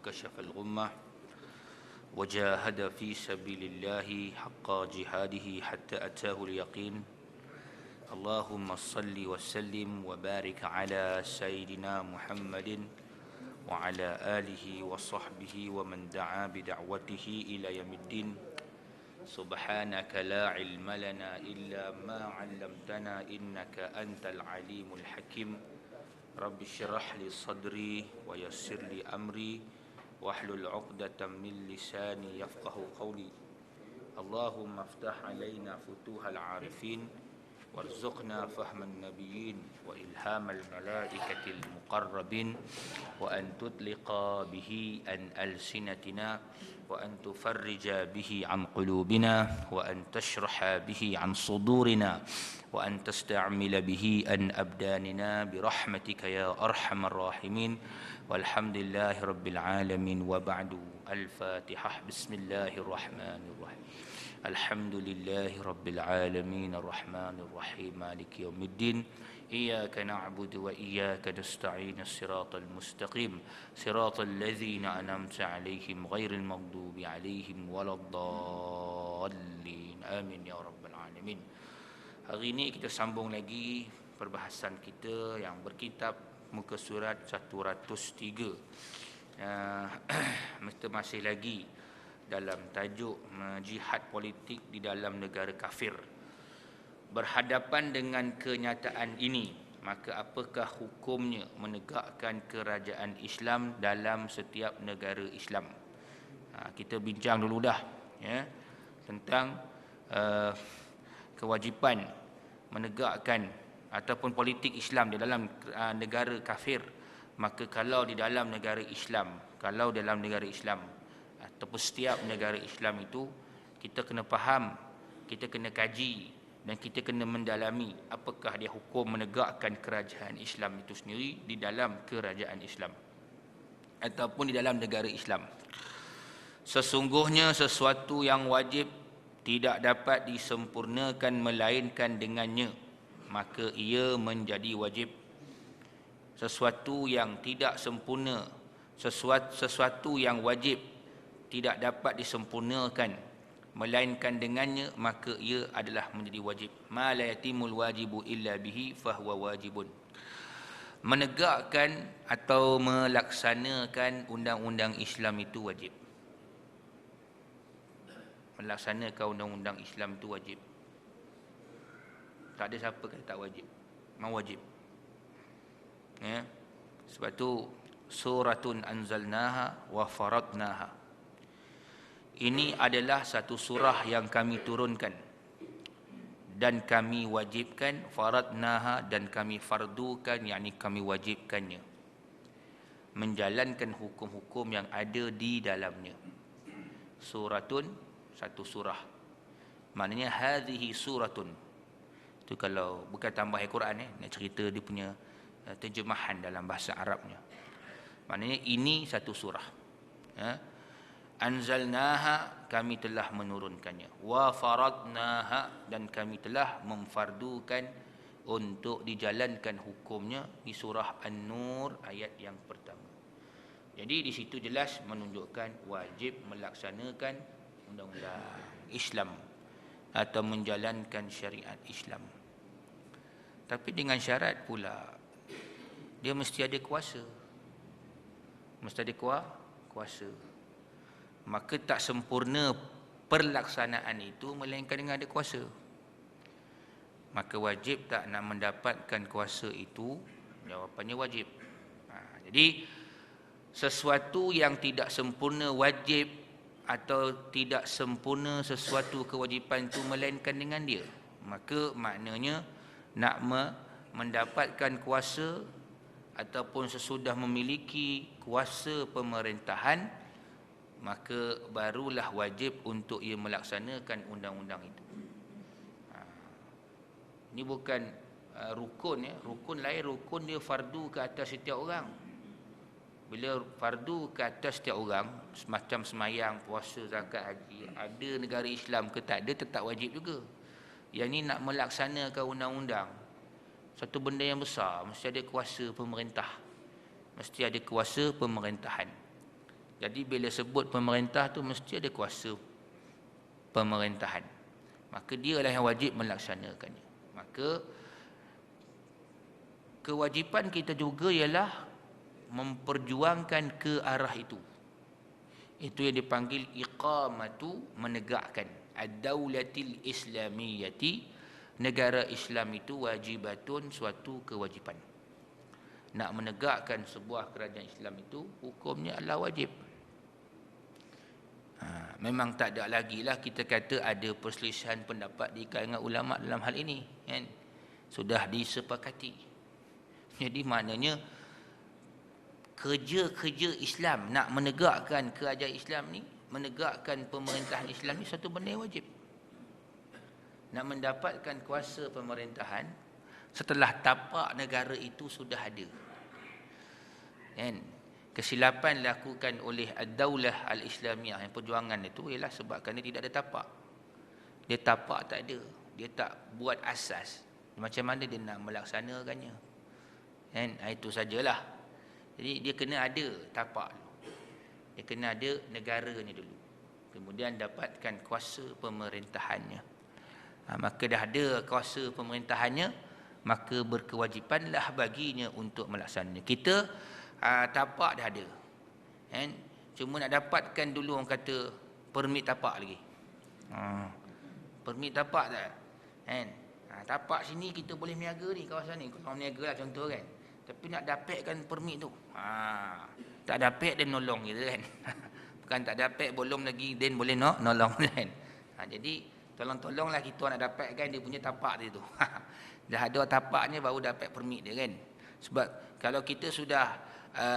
وكشف الغمة وجاهد في سبيل الله حق جهاده حتى أتاه اليقين اللهم صل وسلم وبارك على سيدنا محمد وعلى آله وصحبه ومن دعا بدعوته إلى يوم الدين سبحانك لا علم لنا إلا ما علمتنا إنك أنت العليم الحكيم رب اشرح لي صدري ويسر لي أمري واحلل عقدة من لساني يفقه قولي اللهم افتح علينا فتوح العارفين وارزقنا فهم النبيين وإلهام الملائكة المقربين وأن تطلق به عن ألسنتنا وأن تفرج به عن قلوبنا وأن تشرح به عن صدورنا وأن تستعمل به عن أبداننا برحمتك يا أرحم الراحمين والحمد لله رب العالمين وبعد الفاتحة بسم الله الرحمن الرحيم الحمد لله رب العالمين الرحمن الرحيم مالك يوم الدين إياك نعبد وإياك نستعين الصراط المستقيم صراط الذين أنعمت عليهم غير المغضوب عليهم ولا الضالين آمين يا رب العالمين. Hari ini kita sambung lagi perbahasan kita yang berkitab muka surat 103. Masih lagi dalam tajuk jihad politik di dalam negara kafir. Berhadapan dengan kenyataan ini, maka apakah hukumnya menegakkan kerajaan Islam dalam setiap negara Islam? Kita bincang dulu dah ya, tentang kewajipan menegakkan ataupun politik Islam di dalam negara kafir. Maka kalau di dalam negara Islam, ataupun setiap negara Islam itu, kita kena faham, kita kena kaji dan kita kena mendalami apakah dia hukum menegakkan kerajaan Islam itu sendiri di dalam kerajaan Islam ataupun di dalam negara Islam. Sesungguhnya sesuatu yang wajib tidak dapat disempurnakan melainkan dengannya, maka ia menjadi wajib. Sesuatu yang tidak sempurna, sesuatu yang wajib tidak dapat disempurnakan melainkan dengannya, maka ia adalah menjadi wajib. Ma la yatimul wajibu illa bihi fahuwa wajibun. Menegakkan atau melaksanakan undang-undang Islam itu wajib. Melaksanakan undang-undang Islam itu wajib. Tak ada siapa kata tak wajib. Memang wajib. Ya. Sebab tu suratun anzalnaha wa faradnaha. Ini adalah satu surah yang kami turunkan dan kami wajibkan, faradnaha, dan kami fardukan, yakni kami wajibkannya, menjalankan hukum-hukum yang ada di dalamnya. Suratun, satu surah. Maknanya hadhihi suratun. Itu kalau bukan tambah Al-Quran nak cerita dia punya terjemahan dalam bahasa Arabnya. Maknanya ini satu surah. Anzalnaha, kami telah menurunkannya. Wa faradnaha, dan kami telah memfardukan untuk dijalankan hukumnya di surah An-Nur ayat yang pertama. Jadi di situ jelas menunjukkan wajib melaksanakan undang-undang Islam atau menjalankan syariat Islam. Tapi dengan syarat pula dia mesti ada kuasa. Mesti ada kuasa. Maka tak sempurna perlaksanaan itu melainkan dengan ada kuasa. Maka wajib tak nak mendapatkan kuasa itu? Jawapannya wajib. Jadi sesuatu yang tidak sempurna wajib atau tidak sempurna sesuatu kewajipan itu melainkan dengan dia, maka maknanya nak mendapatkan kuasa ataupun sesudah memiliki kuasa pemerintahan, maka barulah wajib untuk ia melaksanakan undang-undang itu. Ini bukan rukun ya. Rukun lain, rukun dia fardu ke atas setiap orang. Bila fardu ke atas setiap orang, semacam semayang, puasa, zakat, haji, ada negara Islam ke tak ada, tetap wajib juga. Yang ni nak melaksanakan undang-undang, satu benda yang besar, mesti ada kuasa pemerintah, mesti ada kuasa pemerintahan. Jadi bila sebut pemerintah tu mesti ada kuasa pemerintahan. Maka dialah yang wajib melaksanakannya. Maka kewajipan kita juga ialah memperjuangkan ke arah itu. Itu yang dipanggil iqamatu, menegakkan. Ad-daulatil islamiyati, negara Islam itu wajibatun, suatu kewajipan. Nak menegakkan sebuah kerajaan Islam itu hukumnya adalah wajib. Memang tak ada lagi lah kita kata ada perselisihan pendapat di kalangan ulama dalam hal ini, kan? Sudah disepakati. Jadi maknanya kerja-kerja Islam nak menegakkan kerajaan Islam ni, menegakkan pemerintahan Islam ni satu benda yang wajib. Nak mendapatkan kuasa pemerintahan setelah tapak negara itu sudah ada, kan? Kesilapan dilakukan oleh ad-daulah al-islamiyah, yang perjuangan itu ialah sebabkan dia tidak ada tapak. Dia tapak tak ada, dia tak buat asas. Macam mana dia nak melaksanakannya, kan? Itu sajalah. Jadi dia kena ada tapak dulu. Dia kena ada negaranya dulu, kemudian dapatkan kuasa pemerintahannya. Maka dah ada kuasa pemerintahannya, maka berkewajipanlah baginya untuk melaksanakannya. Kita tapak dah ada, kan? Cuma nak dapatkan dulu orang kata permit tapak lagi. Permit tapak tak, kan? Tapak sini kita boleh meniaga ni, kawasan ni kalau meniaga lah contoh, kan? Tapi nak dapatkan permit tu, tak dapat dia nolong kita, kan? Bukan tak dapat belum lagi then boleh nolong, kan? Jadi tolong-tolonglah kita nak dapatkan dia punya tapak dia tu. Dah ada tapaknya baru dapat permit dia, kan? Sebab kalau kita sudah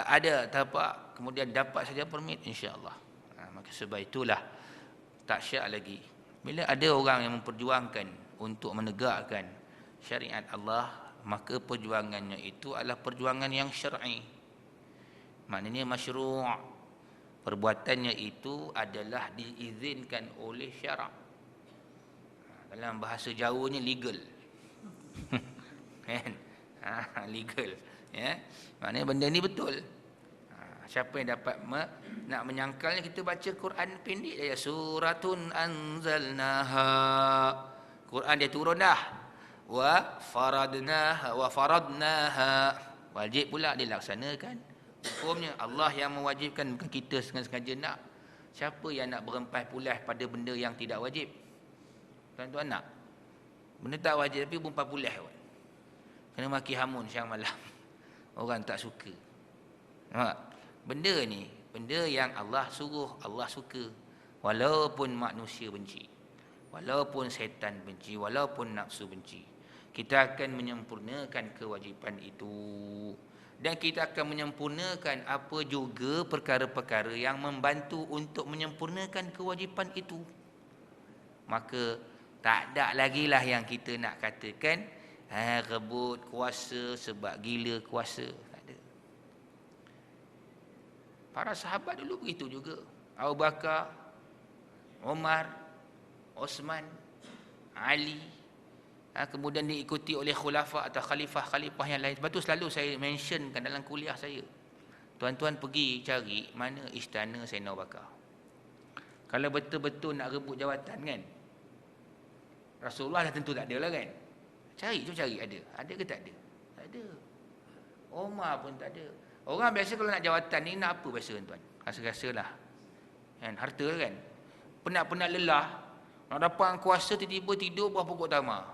ada tapak kemudian dapat saja permit, insya-Allah. Maka sebab itulah tak syak lagi bila ada orang yang memperjuangkan untuk menegakkan syariat Allah, maka perjuangannya itu adalah perjuangan yang syar'i. Maknanya masyru'. Perbuatannya itu adalah diizinkan oleh syarak. Dalam bahasa Jawanya legal. Kan? Legal, ya. Maknanya benda ni betul. Siapa yang dapat nak menyangkalnya, kita baca Quran pendek dia, suratun anzalnaha. Quran dia turun dah. Wa faradnaha. Wajib pula dilaksanakan. Hukumnya Allah yang mewajibkan, bukan kita sengaja nak. Siapa yang nak berempas pulas pada benda yang tidak wajib? Tuan-tuan nak? Benda tak wajib tapi berempas pulas. Kena maki hamun siang malam. Orang tak suka. Benda ni, benda yang Allah suruh, Allah suka. Walaupun manusia benci, walaupun setan benci, walaupun nafsu benci, kita akan menyempurnakan kewajipan itu. Dan kita akan menyempurnakan apa juga perkara-perkara yang membantu untuk menyempurnakan kewajipan itu. Maka tak ada lagi lah yang kita nak katakan rebut kuasa sebab gila kuasa. Tak ada. Para sahabat dulu begitu juga. Abu Bakar, Umar, Osman, Ali, kemudian diikuti oleh khulafa atau khalifah-khalifah yang lain. Sebab tu selalu saya mentionkan dalam kuliah saya. Tuan-tuan pergi cari mana istana Sayyidina Abu Bakar. Kalau betul-betul nak rebut jawatan, kan, Rasulullah dah tentu tak ada lah, kan. Cari ada. Ada ke tak ada? Tak ada. Umar pun tak ada. Orang biasa kalau nak jawatan ni nak apa biasa, tuan? Rasa-rasalah, kan, harta, kan. Penat-penat lelah nak dapat kuasa, tiba-tiba tidur berapa pokok tamar.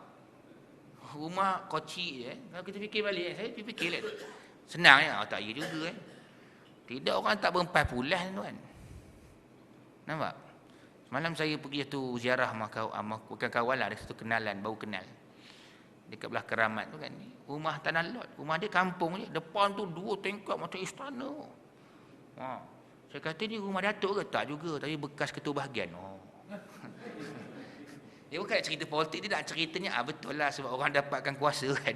Rumah koci je. Kalau kita fikir balik, saya fikir lah. Senang ya? Tak ya juga, kan. Tidak, orang tak berempat pulas, tuan. Nampak? Semalam saya pergi satu ziarah bukan kawan lah, ada satu kenalan, baru kenal. Dekat belah Keramat tu, kan. Rumah tanah lot. Rumah dia kampung je. Depan tu 2 tingkat macam istana. Saya kata ni rumah Datuk ke? Tak juga. Tapi bekas ketua bahagian. Dia bukan cerita politik. Dia nak ceritanya, betul lah sebab orang dapatkan kuasa, kan.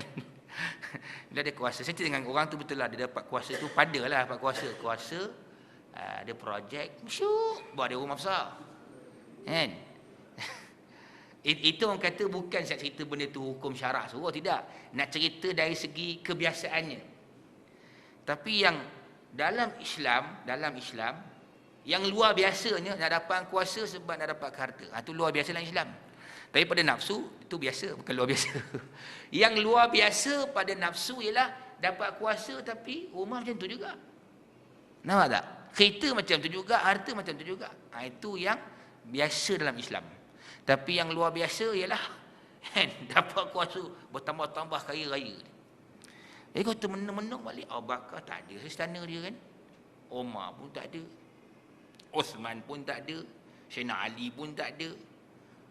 Bila ada kuasa. Saya cerita dengan orang tu, betul lah dia dapat kuasa tu. Padalah dapat kuasa. Kuasa, ada projek. Syuk. Buat dia rumah besar. Kan? Itu orang kata bukan saya cerita benda tu hukum syarak suruh, tidak. Nak cerita dari segi kebiasaannya. Tapi yang dalam Islam, Yang luar biasanya nak dapat kuasa sebab nak dapat harta. Itu luar biasa dalam Islam. Tapi pada nafsu, itu biasa, bukan luar biasa. Yang luar biasa pada nafsu ialah dapat kuasa tapi rumah macam tu juga. Nampak tak? Kereta macam tu juga, harta macam tu juga. Itu yang biasa dalam Islam. Tapi yang luar biasa ialah dapat kuasa bertambah-tambah kaya raya. Jadi kau termenung-menung balik, Abu Bakar tak ada istana dia kan. Umar pun tak ada. Osman pun tak ada. Sayyidina Ali pun tak ada.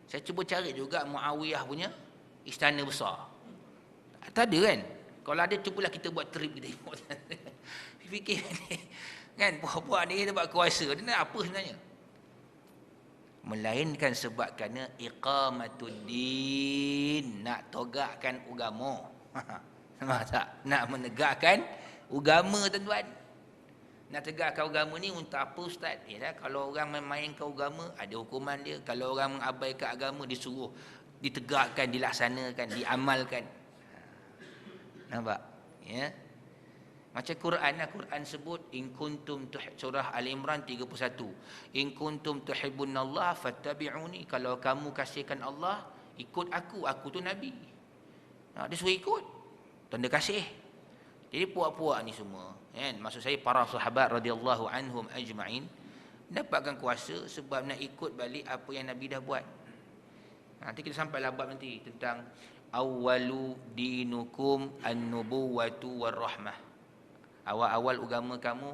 Saya cuba cari juga Muawiyah punya istana besar. Tak ada kan? Kalau ada, cubalah kita buat trip kita tengok. Fikir ni. Kan, buat-buat ni dia buat kuasa. Dia nak apa sebenarnya? Melainkan sebab kerana iqamatuddin. Nak tegakkan agama. Nampak tak? Nak menegakkan agama, tuan-tuan. Nak tegakkan agama ni untuk apa, Ustaz? Kalau orang memainkan agama, ada hukuman dia. Kalau orang mengabaikan agama, disuruh ditegakkan, dilaksanakan, diamalkan. Nampak? Ya. Macam Quran, Quran sebut in kuntum surah Al-Imran 31. In kuntum tuhibbunallaha fattabi'uni. Kalau kamu kasihkan Allah, ikut aku tu nabi. Dia suruh ikut. Tanda kasih. Jadi puak-puak ni semua, kan? Maksud saya para sahabat radhiyallahu anhum ajma'in dapatkan kuasa sebab nak ikut balik apa yang Nabi dah buat. Nanti kita sampai bab nanti tentang awwalu dinukum an-nubuwatu war-rahmah. Awal-awal agama kamu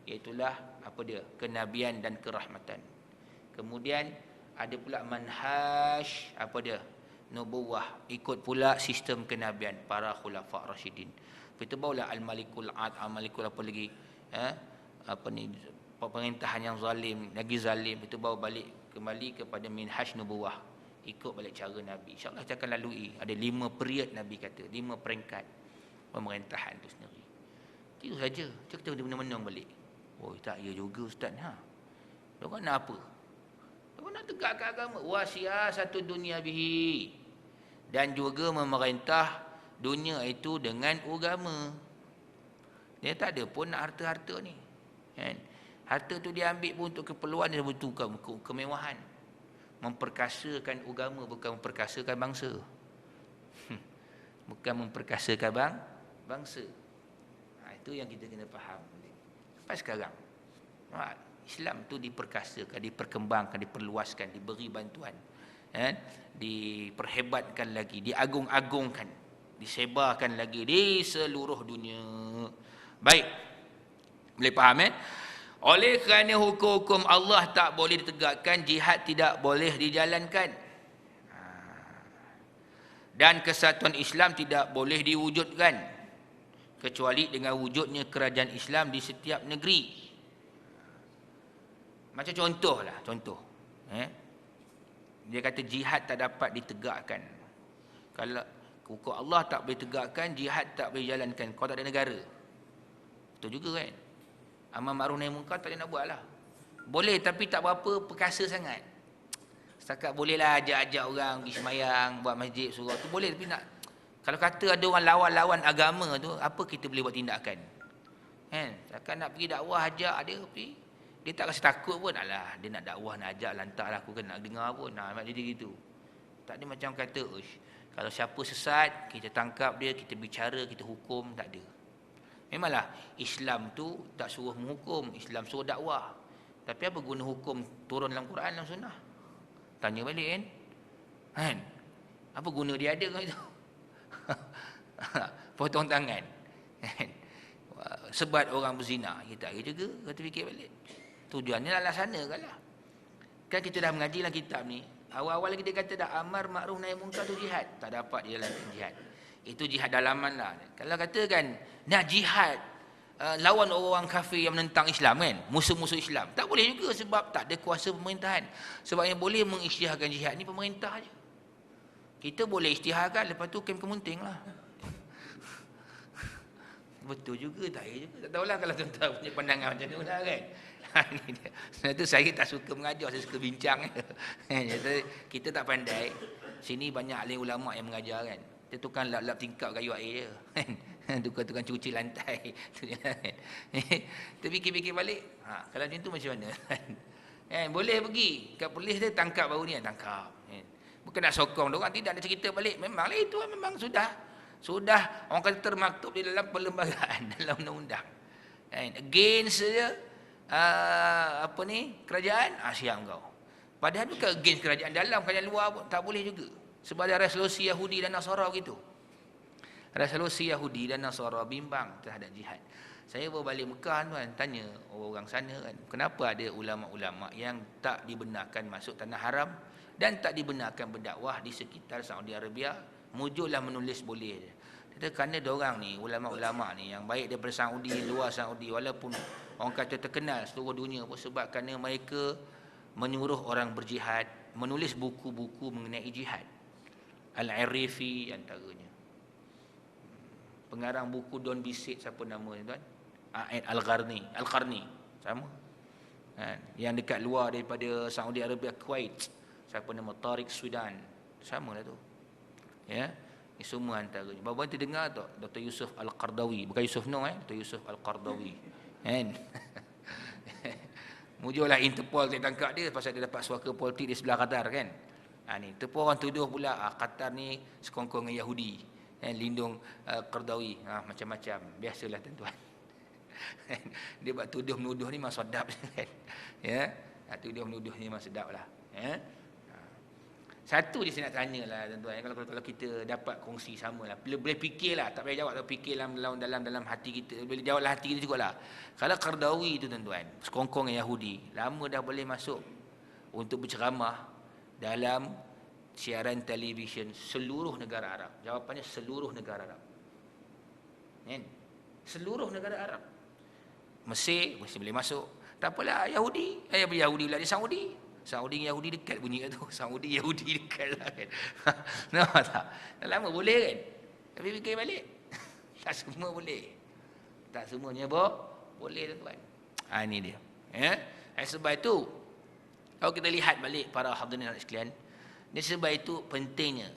iaitulah apa dia? Kenabian dan kerahmatan. Kemudian ada pula manhaj apa dia? Nubuwah, ikut pula sistem kenabian para khulafa rasyidin. Itu barulah al-malikul ad, al-malikul apa lagi? Apa ni? Pemerintahan yang zalim, lagi zalim, itu baru balik kembali kepada minhaj nubuwah. Ikut balik cara Nabi. InsyaAllah kita akan lalui. Ada 5 period Nabi kata, 5 peringkat pemerintahan itu sendiri. Itu saja. Kita menung-menung balik. Oh, tak ya juga Ustaz. Mereka nak apa? Mereka nak tegakkan agama. Wasiah satu dunia bihi. Dan juga memerintah dunia itu dengan agama. Dia tak ada pun nak harta-harta ni. Kan? Harta tu dia ambil pun untuk keperluan dia, untuk kemewahan. Memperkasakan agama, bukan memperkasakan bangsa. Bukan memperkasakan bangsa. Itu yang kita kena faham. Sampai sekarang Islam tu diperkasakan, diperkembangkan, diperluaskan, diberi bantuan, diperhebatkan lagi, diagung-agungkan, disebarkan lagi di seluruh dunia. Baik, boleh faham Oleh kerana hukum-hukum Allah tak boleh ditegakkan, jihad tidak boleh dijalankan. Dan kesatuan Islam tidak boleh diwujudkan kecuali dengan wujudnya kerajaan Islam di setiap negeri. Macam contoh. Dia kata jihad tak dapat ditegakkan. Kalau hukum Allah tak boleh tegakkan, jihad tak boleh jalankan. Kau tak ada negara. Betul juga kan? Amal ma'ruf nahi munkar tak boleh nak buat lah. Boleh tapi tak berapa perkasa sangat. Setakat bolehlah ajak-ajak orang pergi semayang, buat masjid, surau tu boleh. Tapi nak, kalau kata ada orang lawan-lawan agama tu, apa kita boleh buat tindakan? Setakat nak pergi dakwah, ajak dia pergi. Dia tak rasa takut pun. Alah, dia nak dakwah, nak ajak, lantaklah aku kan nak dengar pun. Jadi gitu. Tak ada macam kata, kalau siapa sesat, kita tangkap dia, kita bicara, kita hukum, tak ada. Memanglah Islam tu tak suruh menghukum, Islam suruh dakwah. Tapi apa guna hukum turun dalam Quran, dalam sunnah? Tanya balik kan? Apa guna dia ada kan itu? Potong tangan. Sebat orang berzina, kita ada juga, kata fikir balik. Tujuannya lah laksanakan lah. Kan kita dah mengaji dalam kitab ni. Awal-awal kita kata dah amar makruf nahi munkar tu jihad. Tak dapat dia jalankan jihad. Itu jihad dalaman lah. Kalau katakan nak jihad lawan orang kafir yang menentang Islam kan, musuh-musuh Islam, tak boleh juga sebab tak ada kuasa pemerintahan. Sebab yang boleh mengisytiharkan jihad ni pemerintah je. Kita boleh isytiharkan, lepas tu kem kemunting lah. Betul juga, tak ya juga. Tak tahulah kalau tuan-tuan punya pandangan macam tu lah kan. Sebab tu saya tak suka mengajar, saya suka bincang. Kita tak pandai. Sini banyak alim ulama' yang mengajar kan. Dia tukang lap-lap tingkap kayu air je. Tukang-tukang cuci lantai. Tapi fikir-fikir balik, kalau macam tu macam mana? Boleh pergi kat polis dia, tangkap baru ni, tangkap. Bukan nak sokong dia orang, tidak, ada cerita balik. Memanglah itu memang sudah orang kata termaktub di dalam perlembagaan, dalam undang-undang. Against saja kerajaan, siap kau. Padahal bukan against kerajaan dalam, kerajaan luar pun tak boleh juga. Sebab ada resolusi Yahudi dan Nasara gitu. Resolusi Yahudi dan Nasara bimbang terhadap jihad. Saya baru balik Mekah tuan, tanya orang sana kan, kenapa ada ulama-ulama yang tak dibenarkan masuk tanah haram dan tak dibenarkan berdakwah di sekitar Saudi Arabia, mujurlah menulis boleh je. Kita kerana diorang ni, ulama-ulama ni yang baik daripada Saudi, luar Saudi, walaupun orang kata terkenal seluruh dunia pun, sebab kerana mereka menyuruh orang berjihad, menulis buku-buku mengenai jihad. Al-Arifi antaranya. Pengarang buku Don't Be Sad, siapa nama ni tuan? Al-Qarni, sama. Yang dekat luar daripada Saudi Arabia, Kuwait, siapa nama? Tariq Sudan, sama lah tu. Ya, ini semua antaranya. Bapak nanti dengar tak Dr. Yusuf Al-Qardawi, bukan Yusuf Noh, Dr. Yusuf Al-Qardawi. Kan? Mujurlah Interpol dia tangkap dia pasal dia dapat suaka politik di sebelah Qatar kan. Ni Interpol orang tuduh pula Qatar ni sekongkong dengan Yahudi. Lindung Qardawi, macam-macam. Biasalah tuan-tuan. Dia buat tuduh menuduh ni memang sedap kan. Ya. Tuduh menuduh ni memang sedap lah. Ya. Satu je saya nak tanya lah tuan-tuan, kalau kita dapat kongsi sama lah, boleh fikirlah, tak payah jawab, tapi fikir dalam hati kita, boleh jawablah hati kita jugalah. Kalau Qardawi tu tuan-tuan, sekongkong yang Yahudi, lama dah boleh masuk untuk berceramah dalam siaran televisyen seluruh negara Arab. Jawapannya seluruh negara Arab. Seluruh negara Arab. Mesir mesti boleh masuk. Tak apalah Yahudi pula di Saudi. Saudi dengan Yahudi dekat bunyi tu. Saudi Yahudi dekat lah kan. Nampak tak? Dah lama boleh kan? Tapi fikir balik. Tak semua boleh. Tak semuanya boleh tuan-tuan. Ini dia. Sebab itu, kalau kita lihat balik para hadirin sekalian, sebab itu pentingnya.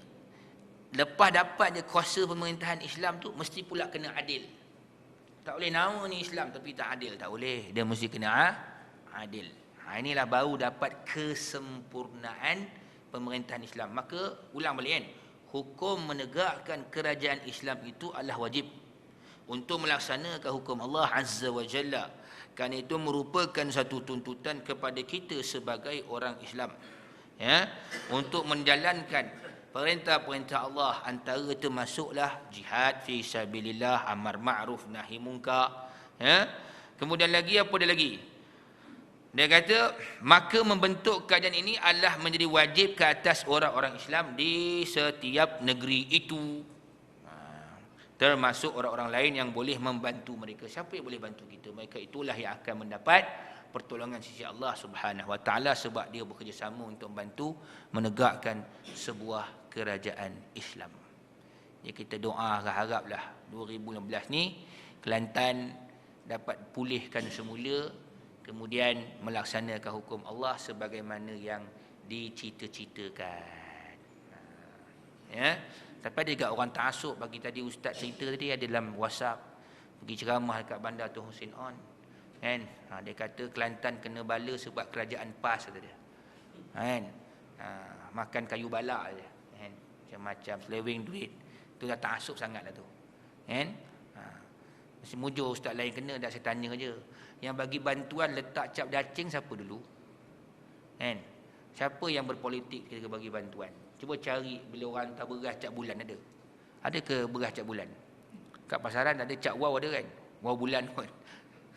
Lepas dapatnya kuasa pemerintahan Islam tu, mesti pula kena adil. Tak boleh nama ni Islam tapi tak adil. Tak boleh. Dia mesti kena adil. Inilah baru dapat kesempurnaan pemerintahan Islam. Maka ulang balik kan, hukum menegakkan kerajaan Islam itu adalah wajib untuk melaksanakan hukum Allah Azza wa Jalla. Kerana itu merupakan satu tuntutan kepada kita sebagai orang Islam. Ya, untuk menjalankan perintah-perintah Allah, antara termasuklah jihad fi sabilillah, amar ma'ruf nahi munkar. Ya. Kemudian lagi apa dia lagi? Dia kata, maka membentuk keadaan ini adalah menjadi wajib ke atas orang-orang Islam di setiap negeri itu. Termasuk orang-orang lain yang boleh membantu mereka. Siapa yang boleh bantu kita? Mereka itulah yang akan mendapat pertolongan sisi Allah Subhanahu Wa Taala, sebab dia bekerjasama untuk membantu menegakkan sebuah kerajaan Islam. Jadi kita doa, haraplah 2016 ni Kelantan dapat pulihkan semula, kemudian melaksanakan hukum Allah sebagaimana yang dicita-citakan. Ya. Tapi ada juga orang ta'assub, bagi tadi ustaz cerita tadi ada dalam WhatsApp, pergi ceramah dekat bandar Tun Hussein On. Kan? Dia kata Kelantan kena bala sebab kerajaan PAS kata dia. Kan? Makan kayu balak je. Kan? Macam-macam seleweng duit. Tu dah ta'assub sangatlah tu. Kan? Mesti mujur ustaz lain kena, dah saya tanya je. Yang bagi bantuan letak cap cacing siapa dulu? Kan? Siapa yang berpolitik ketika bagi bantuan? Cuba cari bila orang hantar beras cap bulan ada. Ada ke beras cap bulan? Kat pasaran ada cap wow ada kan? Wow bulan pun.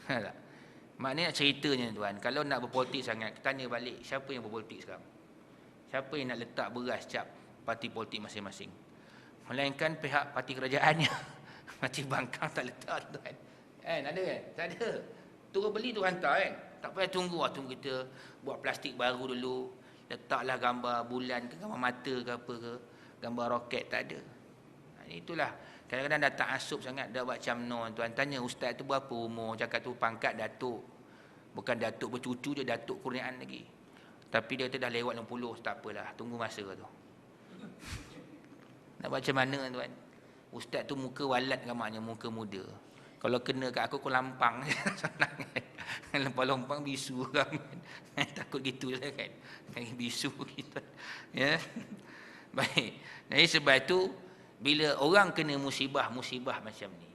Tak? Maknanya ceritanya tuan, kalau nak berpolitik sangat, tanya balik siapa yang berpolitik sekarang? Siapa yang nak letak beras cap parti politik masing-masing? Melainkan pihak parti kerajaannya. Macam bangkang tak letak tuan. Kan? Ada kan? Tak ada. Turun beli tu hantar kan. Tak payah tunggu kita buat plastik baru dulu, letaklah gambar bulan ke, gambar mata ke apa ke, gambar roket, tak ada. Itulah kadang-kadang dah ta'assub sangat, dah buat macam tuan tanya ustaz tu berapa umur, cakap tu pangkat datuk, bukan datuk bercucu, dia datuk kurniaan lagi, tapi dia kata dah lewat 60, tak apalah, tunggu masa tu. Nak buat macam mana tuan? Ustaz tu muka walat kan, maknanya muka muda. Kalau kena kat aku lampang. Senang kan. Lompang-lompang bisu kan. Takut gitu lah kan. Bisu kita. Ya. Baik. Jadi sebab itu bila orang kena musibah-musibah macam ni,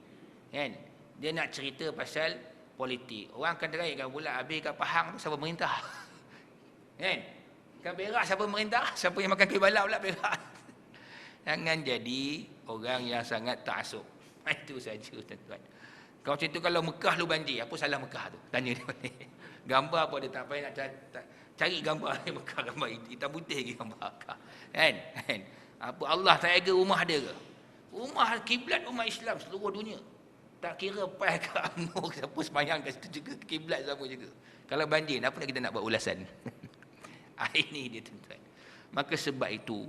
kan? Dia nak cerita pasal politik. Orang akan teraikkan pula, habis kat Pahang tu siapa pemerintah? Kan? Kat Perak siapa pemerintah? Siapa yang makan kuih balap pula Perak? Jangan jadi orang yang sangat taksub. Itu saja tuan-tuan. Kalau macam tu, kalau Mekah lu banjir, apa salah Mekah tu? Tanya dia balik. Gambar apa dia tak payah nak cari gambar Mekah, gambar hitam putih lagi gambar Mekah. Kan? Apa Allah tak jaga rumah dia ke? Rumah kiblat umat Islam seluruh dunia. Tak kira PAS ke UMNO ke siapa semayang kat situ juga, kiblat sama juga. Kalau banjir, apa nak kita nak buat ulasan? Ini dia tuan-tuan. Maka sebab itu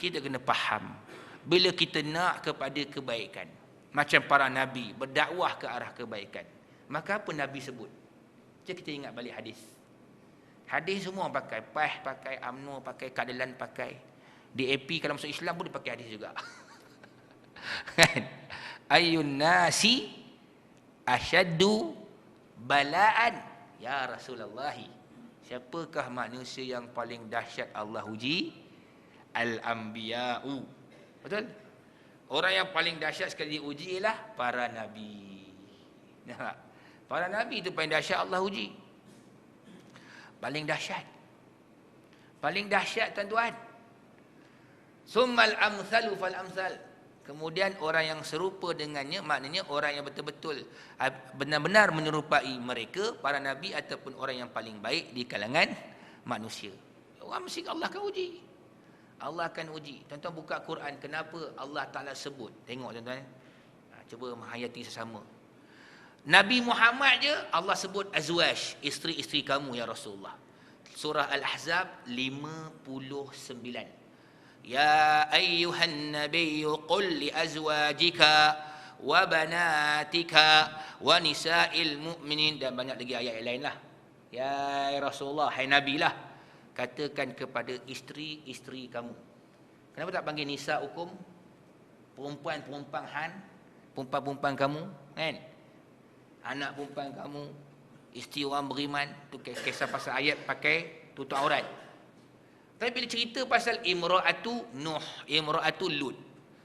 kita kena faham, bila kita nak kepada kebaikan, macam para Nabi berdakwah ke arah kebaikan, maka apa Nabi sebut? Jadi kita ingat balik hadis. Hadis semua pakai, PAS pakai, UMNO pakai, keadilan pakai. DAP kalau masuk Islam pun dia pakai hadis juga. Kan? Ayyun nasi asyaddu bala'an ya Rasulullah. Siapakah manusia yang paling dahsyat Allah uji? Al-anbiya'u. Betul? Orang yang paling dahsyat sekali diuji ialah para nabi. Nah, para nabi itu paling dahsyat Allah uji. Paling dahsyat. Paling dahsyat tuan-tuan. Summal amsalu fal amsal. Kemudian orang yang serupa dengannya, maknanya orang yang betul-betul benar-benar menyerupai mereka, para nabi ataupun orang yang paling baik di kalangan manusia. Orang mesti Allah akan uji. Allah akan uji. Tuan-tuan buka Quran, kenapa Allah Ta'ala sebut? Tengok tuan-tuan. Cuba menghayati sesama. Nabi Muhammad je Allah sebut azwaj, isteri-isteri kamu ya Rasulullah. Surah Al-Ahzab 59. Ya ayyuhan nabiyyu qul li azwajika wa banatika wa nisa'il mu'minin, dan banyak lagi ayat lain lah. Ya Rasulullah, hai Nabi lah, katakan kepada isteri-isteri kamu. Kenapa tak panggil nisa hukum? Perempuan-perempuan han, perempuan-perempuan kamu, kan? Anak perempuan kamu, isteri orang beriman, tu kisah pasal ayat pakai tutup aurat. Tapi bila cerita pasal imra'atu Nuh, imra'atu Lut,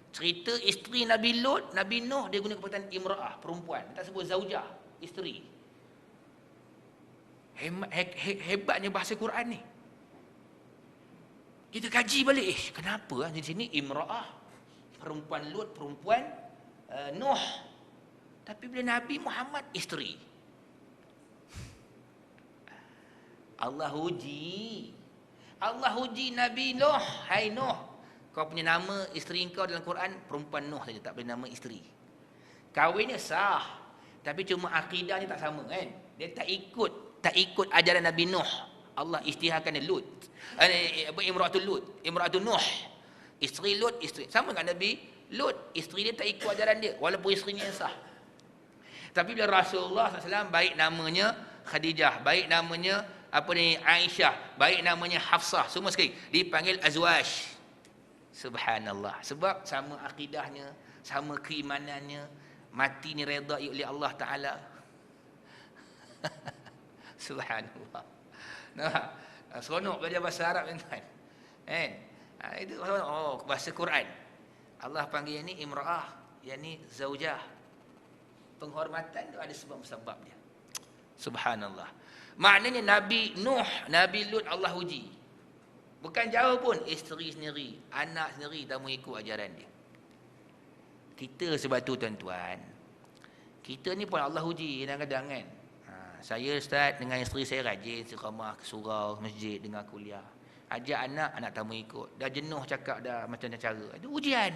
cerita isteri Nabi Lut, Nabi Nuh, dia guna perkataan imra'ah, perempuan. Dia tak sebut zaujah, isteri. Hebatnya bahasa Quran ni. Kita kaji balik, kenapa di sini imra'ah, perempuan Lut, perempuan Nuh. Tapi bila Nabi Muhammad, isteri. Allah uji. Allah uji Nabi Nuh. Hai Nuh, kau punya nama isteri kau dalam Quran perempuan Nuh saja, tak boleh nama isteri. Kahwinnya sah, tapi cuma akidahnya tak sama, kan? Dia tak ikut ajaran Nabi Nuh. Allah istiharkan dia Lut. Imra'atul Lut, imra'atul Nuh. Isteri Lut, isteri. Sama dengan Nabi Lut, isteri dia tak ikut ajaran dia walaupun isterinya sah. Tapi bila Rasulullah SAW, baik namanya Khadijah, baik namanya Aisyah, baik namanya Hafsah, semua sekali dipanggil azwaj. Subhanallah. Sebab sama akidahnya, sama keimanannya, mati ni redha oleh Allah Ta'ala. Subhanallah. Nah, seronok belajar bahasa Arab tuan-tuan. Kan? Itu bahasa Quran. Allah panggil yang ni imra'ah, yang ni zaujah. Penghormatan tu ada sebab-sebab dia. Subhanallah. Maknanya Nabi Nuh, Nabi Lut Allah uji. Bukan jauh pun, isteri sendiri, anak sendiri tak mau ikut ajaran dia. Kita sebab tu tuan-tuan, kita ni pun Allah uji kadang-kadang, kan. Saya Ustaz dengan isteri saya rajin istiqamah ke surau, masjid, dengar kuliah. Ajak anak tak mau ikut. Dah jenuh cakap dah macam-macam cara. Itu ujian.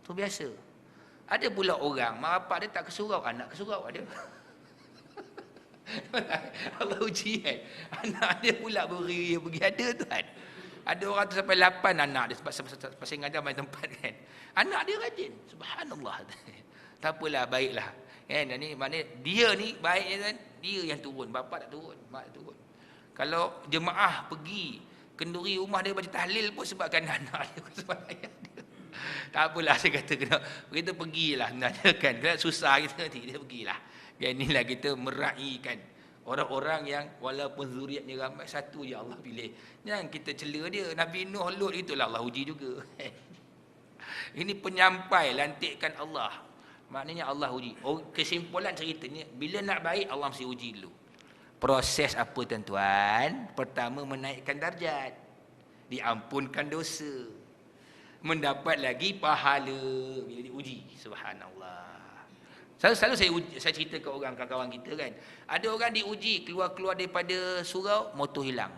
Tu biasa. Ada pula orang, mak bapak dia tak ke surau, anak ke surau ada. Allah uji, kan. Anak dia pula pergi ada tuan. Ada orang tu sampai 8 anak dia sebab pasal ngajar banyak tempat, kan. Anak dia rajin. Subhanallah. Tak apalah, baiklah. Kan, ni maknanya dia ni baiknya kan, dia yang turun, bapa tak turun, mak tak turun. Kalau jemaah pergi kenduri rumah dia baca tahlil pun sebabkan anak dia, sebab ayah dia. Tak apalah, saya kata kita pergilah sebenarnya kan. Kalau susah kita pergilah. Kan inilah kita meraihkan orang-orang yang walaupun zuriatnya ramai, satu je Allah pilih. Jangan kita cela dia. Nabi Nuh, Lut, itulah Allah uji juga. Ini penyampai lantikan Allah. Maknanya Allah uji. Kesimpulan ceritanya, bila nak baik Allah mesti uji dulu. Proses apa tuan-tuan? Pertama, menaikkan darjat, diampunkan dosa, mendapat lagi pahala bila diuji. Subhanallah. Selalu saya cerita ke orang, kawan-kawan kita kan, ada orang diuji keluar-keluar daripada surau, motor hilang.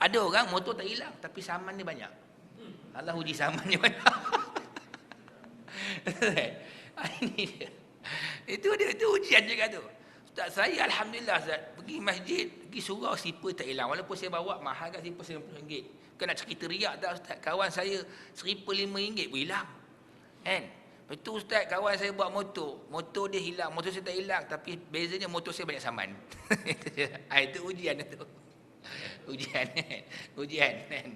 Ada orang motor tak hilang tapi saman dia banyak. Allah uji saman dia banyak. Ini dia. Itu ujian juga tu. Ustaz, saya alhamdulillah Ustaz, pergi masjid, pergi surau, slipper tak hilang. Walaupun saya bawa mahal kan, slipper RM90. Kan nak cerita riak tak Ustaz? Kawan saya slipper RM5 pun hilang. Kan? Betul Ustaz, kawan saya bawa motor dia hilang, motor saya tak hilang, tapi bezanya motor saya banyak saman. Itu ujian tu. Ujian kan.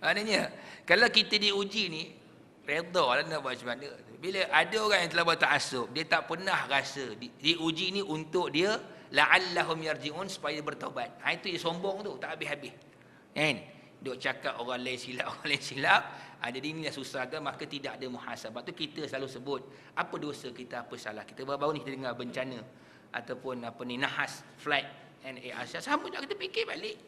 Maknanya kalau kita diuji ni, redha lah nak buat macam mana. Bila ada orang yang telah buat ta'assub, dia tak pernah rasa diuji ni untuk dia la'allahum yarji'un, supaya bertaubat. Itu dia sombong tu, tak habis-habis. Kan? Duk cakap orang lain silap. Jadi inilah susah tu, maka tidak ada muhasabah. Tu kita selalu sebut, apa dosa kita, apa salah kita. Baru-baru ni kita dengar bencana ataupun nahas flight Air Asia, sama juga kita fikir balik.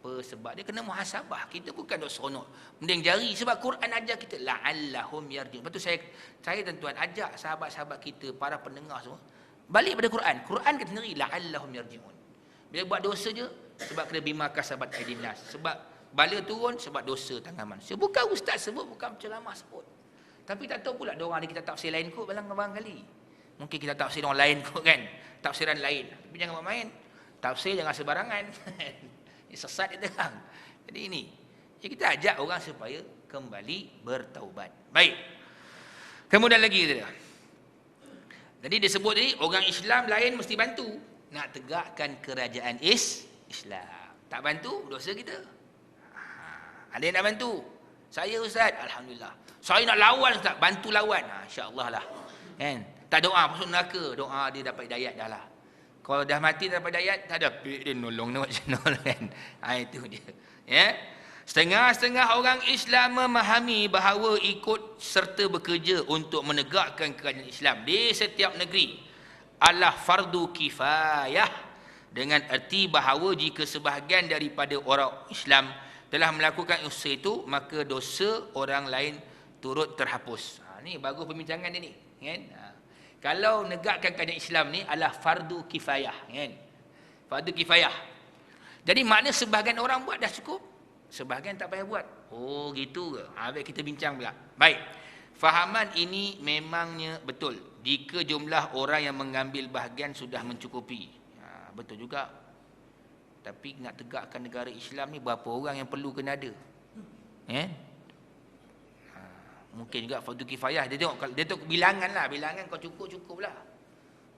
Sebab dia kena muhasabah. Kita bukan duk seronok mending jari, sebab Quran ajar kita la'allahum yarji'un. Lepas tu saya tuan-tuan ajak sahabat-sahabat kita, para pendengar semua, balik pada Quran. Quran kata sendiri la'allahum yarji'un. Bila buat dosa je, sebab kena bima kasabat aydin nas, sebab bala turun sebab dosa tangan manusia. Bukan ustaz sebut, bukan penceramah sebut. Tapi tak tahu pula diorang ni kita tafsir lain kot barangkali. Mungkin kita tafsir orang lain kot kan. Tafsiran lain. Tapi jangan main. Tafsir jangan sebarangan. Sesat dia terang. Jadi ini. Jadi kita ajak orang supaya kembali bertaubat. Baik. Kemudian lagi kita. Jadi disebut tadi, orang Islam lain mesti bantu nak tegakkan kerajaan Islam. Tak bantu, dosa kita. Ada yang nak bantu? Saya Ustaz, alhamdulillah. Saya nak lawan Ustaz, bantu lawan. InsyaAllah lah. Kan? Tak doa masuk neraka, doa dia dapat hidayat dah lah. Kalau dah mati dapat hidayat, tak ada dia nolong nak macam mana kan. Itu dia. Ya. Setengah-setengah orang Islam memahami bahawa ikut serta bekerja untuk menegakkan kerajaan Islam di setiap negeri adalah fardu kifayah, dengan erti bahawa jika sebahagian daripada orang Islam telah melakukan usaha itu, maka dosa orang lain turut terhapus. Ni bagus perbincangan dia ni, kan? Kalau negakkan kerajaan Islam ni adalah fardu kifayah, kan? Fardu kifayah. Jadi makna sebahagian orang buat dah cukup, sebahagian tak payah buat. Oh gitu ke? Baik, kita bincang pula. Baik. Fahaman ini memangnya betul jika jumlah orang yang mengambil bahagian sudah mencukupi. Betul juga. Tapi nak tegakkan negara Islam ni, berapa orang yang perlu kena ada? Mungkin juga fardu kifayah. Dia tengok bilangan lah. Bilangan kau cukup lah.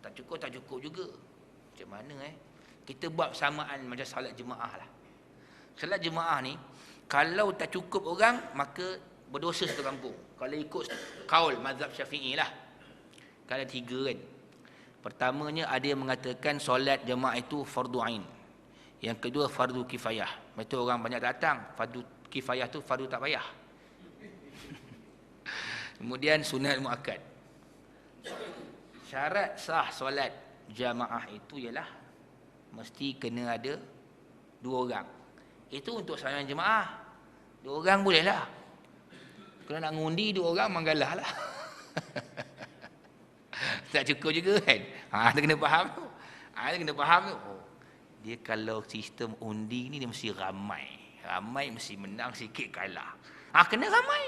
Tak cukup juga. Macam mana Kita buat samaan macam salat jemaah lah. Salat jemaah ni, kalau tak cukup orang, maka berdosa satu kampung. Kalau ikut kaul mazhab Syafi'i lah. Kalau 3 kan. Pertamanya ada yang mengatakan solat jemaah itu fardu ain. Yang kedua fardu kifayah. Betul orang banyak datang, fardu kifayah tu fardu tak payah. Kemudian sunat muakkad. Syarat sah solat jamaah itu ialah mesti kena ada 2 orang. Itu untuk solat jemaah. 2 orang boleh lah. Kalau nak ngundi 2 orang manggalah lah. Tak cukup juga kan. Dia kena faham tu. Dia kena faham tu. Dia kalau sistem undi ni dia mesti ramai. Ramai mesti menang, sikit kalah. Kena ramai.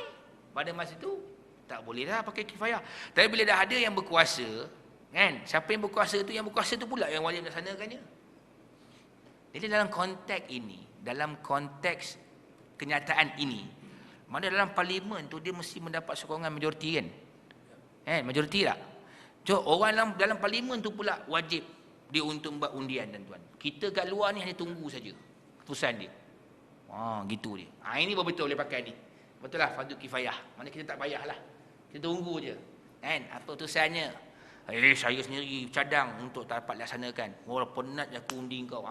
Pada masa tu tak boleh dah pakai kifayah. Tapi bila dah ada yang berkuasa, kan? Siapa yang berkuasa tu pula yang wajib melaksanakannya. Jadi dalam konteks ini, dalam konteks kenyataan ini, mana dalam parlimen tu dia mesti mendapat sokongan majoriti kan? Majoriti tak? So orang dalam parlimen tu pula wajib dia untuk buat undian tuan-tuan. Kita kat luar ni hanya tunggu saja keputusan dia. Gitu dia. Ini betul boleh pakai ni. Betul lah, fardu kifayah. Mana kita tak payahlah. Kita tunggu je. Kan? Apa utusannya? Saya sendiri cadang untuk dapat laksanakan. Orang penat aku undi kau.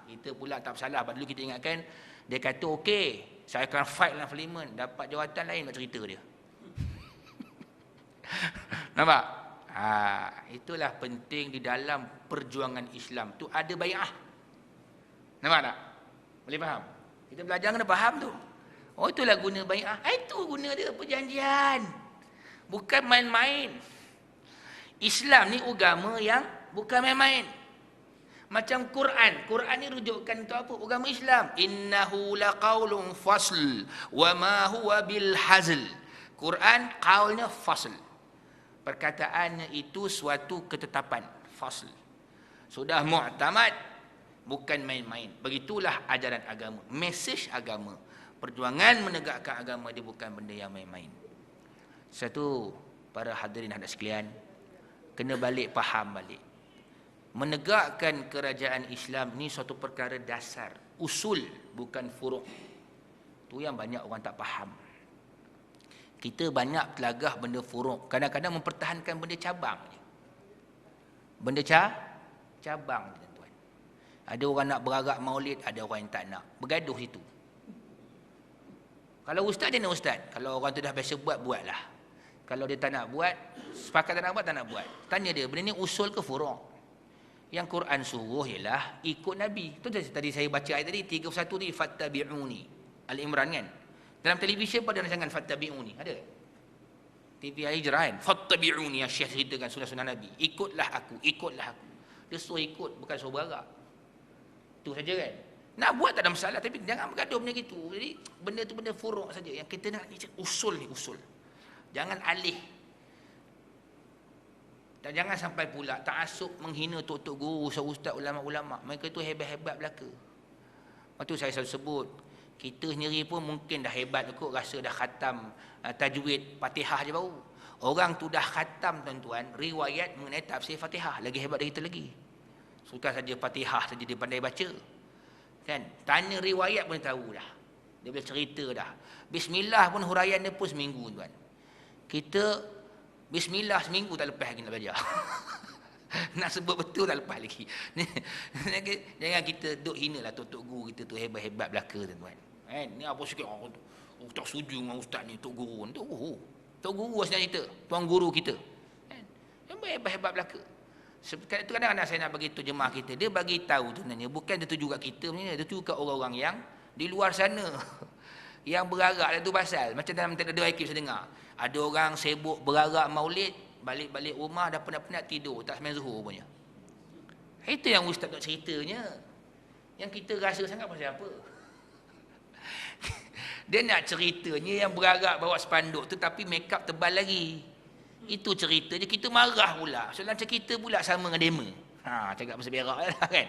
Kita pula tak bersalah. Dulu kita ingatkan, dia kata okey, saya akan fight dalam parlimen. Dapat jawatan lain nak cerita dia. Nampak? Itulah penting di dalam perjuangan Islam tu ada bai'ah. Nampak tak? Boleh faham? Kita belajar kena faham tu. Oh, itulah guna bai'ah. Itu guna dia perjanjian. Bukan main-main. Islam ni agama yang bukan main-main. Macam Quran. Quran ni rujukan untuk apa? Agama Islam. Innahu laqaulun fasl wa ma huwa bil hazl. Quran qaulnya fasl. Perkataannya itu suatu ketetapan. Fasl. Sudah mu'tamad, bukan main-main. Begitulah ajaran agama. Mesej agama. Perjuangan menegakkan agama dia bukan benda yang main-main. Satu, para hadirin hadrat sekalian, kena balik faham balik. Menegakkan kerajaan Islam ni suatu perkara dasar. Usul, bukan furuk. Tu yang banyak orang tak faham. Kita banyak telagah benda furuk. Kadang-kadang mempertahankan benda cabang. Benda cabang, tuan-tuan. Ada orang nak beragak maulid, ada orang yang tak nak. Bergaduh situ. Kalau ustaz, dia nak ustaz. Kalau orang tu dah biasa buat, buatlah. Kalau dia tak nak buat, sepakat tak nak buat, tak nak buat. Tanya dia, benda ni usul ke furuk? Yang Quran suruh ialah ikut Nabi. Tu tadi saya baca ayat tadi, 31 ni, fattabi'uni. Al-Imran kan? Dalam televisyen pada rancangan fattabi'uni. Ada? TV Al-Hijrah kan? Fattabi'uni, yang Syekh ceritakan sunah-sunah Nabi. Ikutlah aku, ikutlah aku. Dia suruh ikut, bukan suruh beragak. Tu saja kan? Nak buat tak ada masalah, tapi jangan bergaduh benda gitu. Jadi benda tu benda furuk saja. Yang kita nak ni usul ni, usul. Jangan alih. Dan jangan sampai pula ta'assub menghina tok-tok guru, ustaz, ulama-ulama. Mereka tu hebat-hebat belaka. Lepas tu saya selalu sebut, kita sendiri pun mungkin dah hebat kot, rasa dah khatam tajwid Fatihah je baru. Orang tu dah khatam, tuan-tuan, riwayat mengenai tafsir Fatihah. Lagi hebat dari kita lagi. Suka saja Fatihah saja dia pandai baca. Kan? Tanya riwayat pun tahu dah. Dia boleh cerita dah. Bismillah pun huraian dia pun seminggu, tuan. Kita bismillah seminggu tak lepas lagi nak belajar. Nak sebut betul tak lepas lagi. Jangan kita duk hinalah tok-tok guru kita tu hebat-hebat belaka, tuan-tuan. Kan? Ni apa sikit orang tak setuju dengan ustaz ni, tok guru. Tok guru. Tok guru sebenarnya kita, tuan guru kita. Kan? Hebat-hebat belaka. Seperti itu kadang-kadang saya nak bagi tu jemaah kita. Dia bagi tahu sebenarnya bukan dia tuju kat kita, dia tuju kat orang-orang yang di luar sana. Yang beragak tu pasal. Macam dalam Radio Hakim saya dengar. Ada orang sibuk beragak maulid, balik-balik rumah dah penat-penat tidur, tak sembahyang zuhur punya. Itu yang ustaz nak ceritanya. Yang kita rasa sangat pasal apa? Dia nak ceritanya yang beragak bawa spanduk tu tapi make up tebal lagi. Itu cerita je, kita marah pula. Soalan macam kita pula sama dengan demo. Cakap pasal berak lah kan.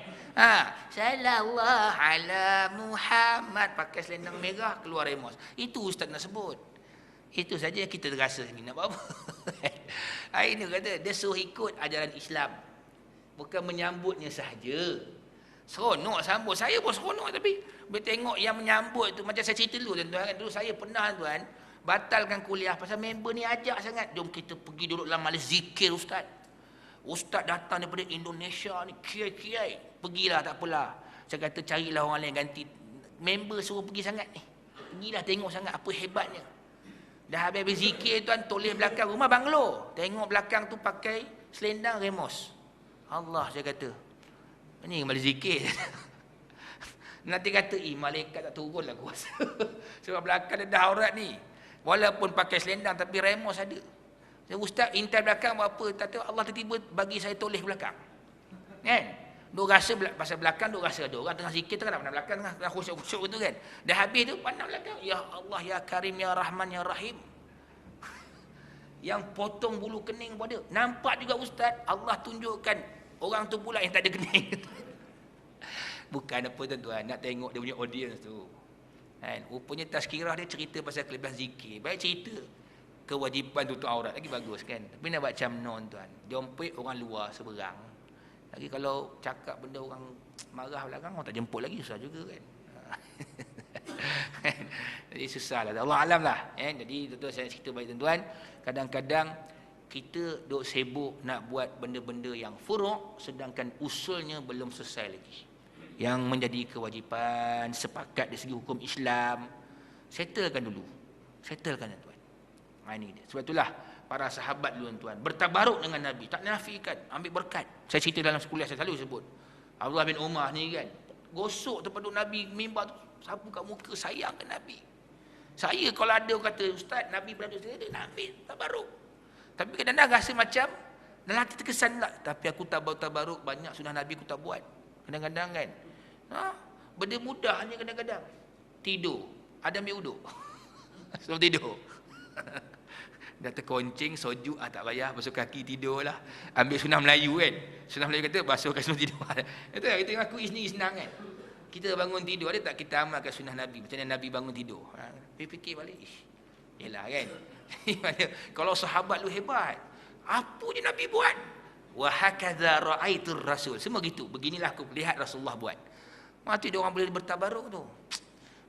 Sallallahu ala Muhammad, pakai selendang merah, keluar remos. Itu ustaz nak sebut. Itu saja kita terasa ni nak buat apa. Ini kata dia suruh ikut ajaran Islam. Bukan menyambutnya sahaja. Seronok sambut. Saya pun seronok, tapi bila tengok yang menyambut tu, macam saya cerita dulu tuan-tuan. Dulu saya pernah tuan batalkan kuliah pasal member ni ajak sangat. Jom kita pergi duduk dalam majlis zikir ustaz. Ustaz datang daripada Indonesia ni, kiai-kiai. Pergilah tak apalah. Saya kata carilah orang lain ganti. Member suruh pergi sangat ni. Pergilah tengok sangat apa hebatnya. Dah habis zikir tuan, toleh belakang rumah banglo. Tengok belakang tu pakai selendang remos. Allah, saya kata. Ini majlis zikir. Nanti kata, malaikat tak turun lah kuasa. Sebab belakang dia dah aurat ni. Walaupun pakai selendang tapi remos ada. Ustaz intai belakang apa? Tak tahu Allah tiba-tiba bagi saya toleh belakang. Kan? Duk rasa pasal belakang, duk rasa ada orang tengah zikir tengah pandang belakang, tengah khusyuk-khusyuk tu kan. Dah habis tu pandang belakang, ya Allah, ya Karim, ya Rahman, ya Rahim. Yang potong bulu kening pun ada. Nampak juga ustaz, Allah tunjukkan orang tu pula yang tak ada kening. Bukan apa tuan-tuan, nak tengok dia punya audience tu. Kan? Rupanya tazkirah dia cerita pasal kelebihan zikir. Baik cerita kewajipan tutup aurat lagi bagus kan. Tapi nak buat macam non tuan. Jemput orang luar seberang. Lagi kalau cakap benda orang marah belakang, orang tak jemput lagi, susah juga kan. Jadi susahlah. Allah alam lah. Jadi tuan-tuan saya cerita bagi tuan-tuan, kadang-kadang kita duk sibuk nak buat benda-benda yang furu' sedangkan usulnya belum selesai lagi. Yang menjadi kewajipan sepakat dari segi hukum Islam, settlekan dulu. Settlekan tuan-tuan. Ini dia. Sebab itulah para sahabat dulu tuan-tuan bertabaruk dengan Nabi, tak nafikan, ambil berkat. Saya cerita dalam kuliah saya selalu sebut. Abdullah bin Umar ni kan, gosok tempat duduk Nabi mimbar tu, sapu kat muka, sayang ke Nabi. Saya kalau ada orang kata, Ustaz, Nabi berada saya, dia nak ambil tabaruk. Tapi kadang-kadang rasa macam dalam hati terkesan tak. Tapi aku tabaruk banyak sunnah Nabi aku tak buat. Kadang-kadang kan. Benda mudahnya kadang-kadang. Tidur. Ada ambil uduk. Sebelum tidur. Dah terkoncing, sojud, tak payah, basuh kaki, tidur lah. Ambil sunnah Melayu kan. Sunnah Melayu kata, basuh kaki sebelum tidur. Itu lah, kita ngaku sendiri senang kan. Kita bangun tidur, ada tak kita amalkan sunnah Nabi? Macam mana Nabi bangun tidur? Fikir balik. Yelah kan. Kalau sahabat lu hebat, apa je Nabi buat? Wa hakadha ra'aitur rasul. Semua gitu. Beginilah aku lihat Rasulullah buat. Mati dia orang boleh bertabaruk tu.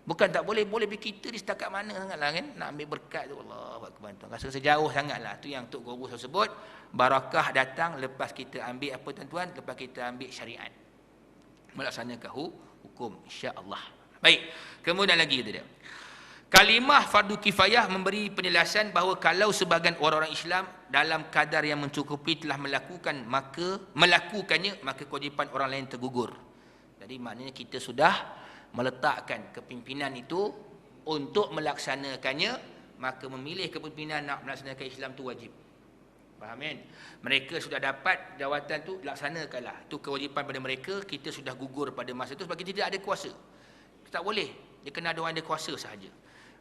Bukan tak boleh, boleh kita di setakat mana sangatlah kan. Nak ambil berkat tu, Allah Akbar. Rasa sejauh sangatlah. Tu yang Tok Guru sebut, barakah datang lepas kita ambil apa tuan-tuan? Lepas kita ambil syariat. Melaksanakan hukum, insya-Allah. Baik. Kemudian lagi kata dia. Kalimah fardu kifayah memberi penjelasan bahawa kalau sebahagian orang-orang Islam dalam kadar yang mencukupi telah melakukannya, maka kewajipan orang lain tergugur. Jadi maknanya kita sudah meletakkan kepimpinan itu untuk melaksanakannya, maka memilih kepimpinan nak melaksanakan Islam tu wajib. Faham kan? Mereka sudah dapat jawatan tu, laksanakanlah. Itu kewajipan pada mereka, kita sudah gugur pada masa itu sebab kita tidak ada kuasa. Tak boleh. Dia kena ada orang ada kuasa sahaja.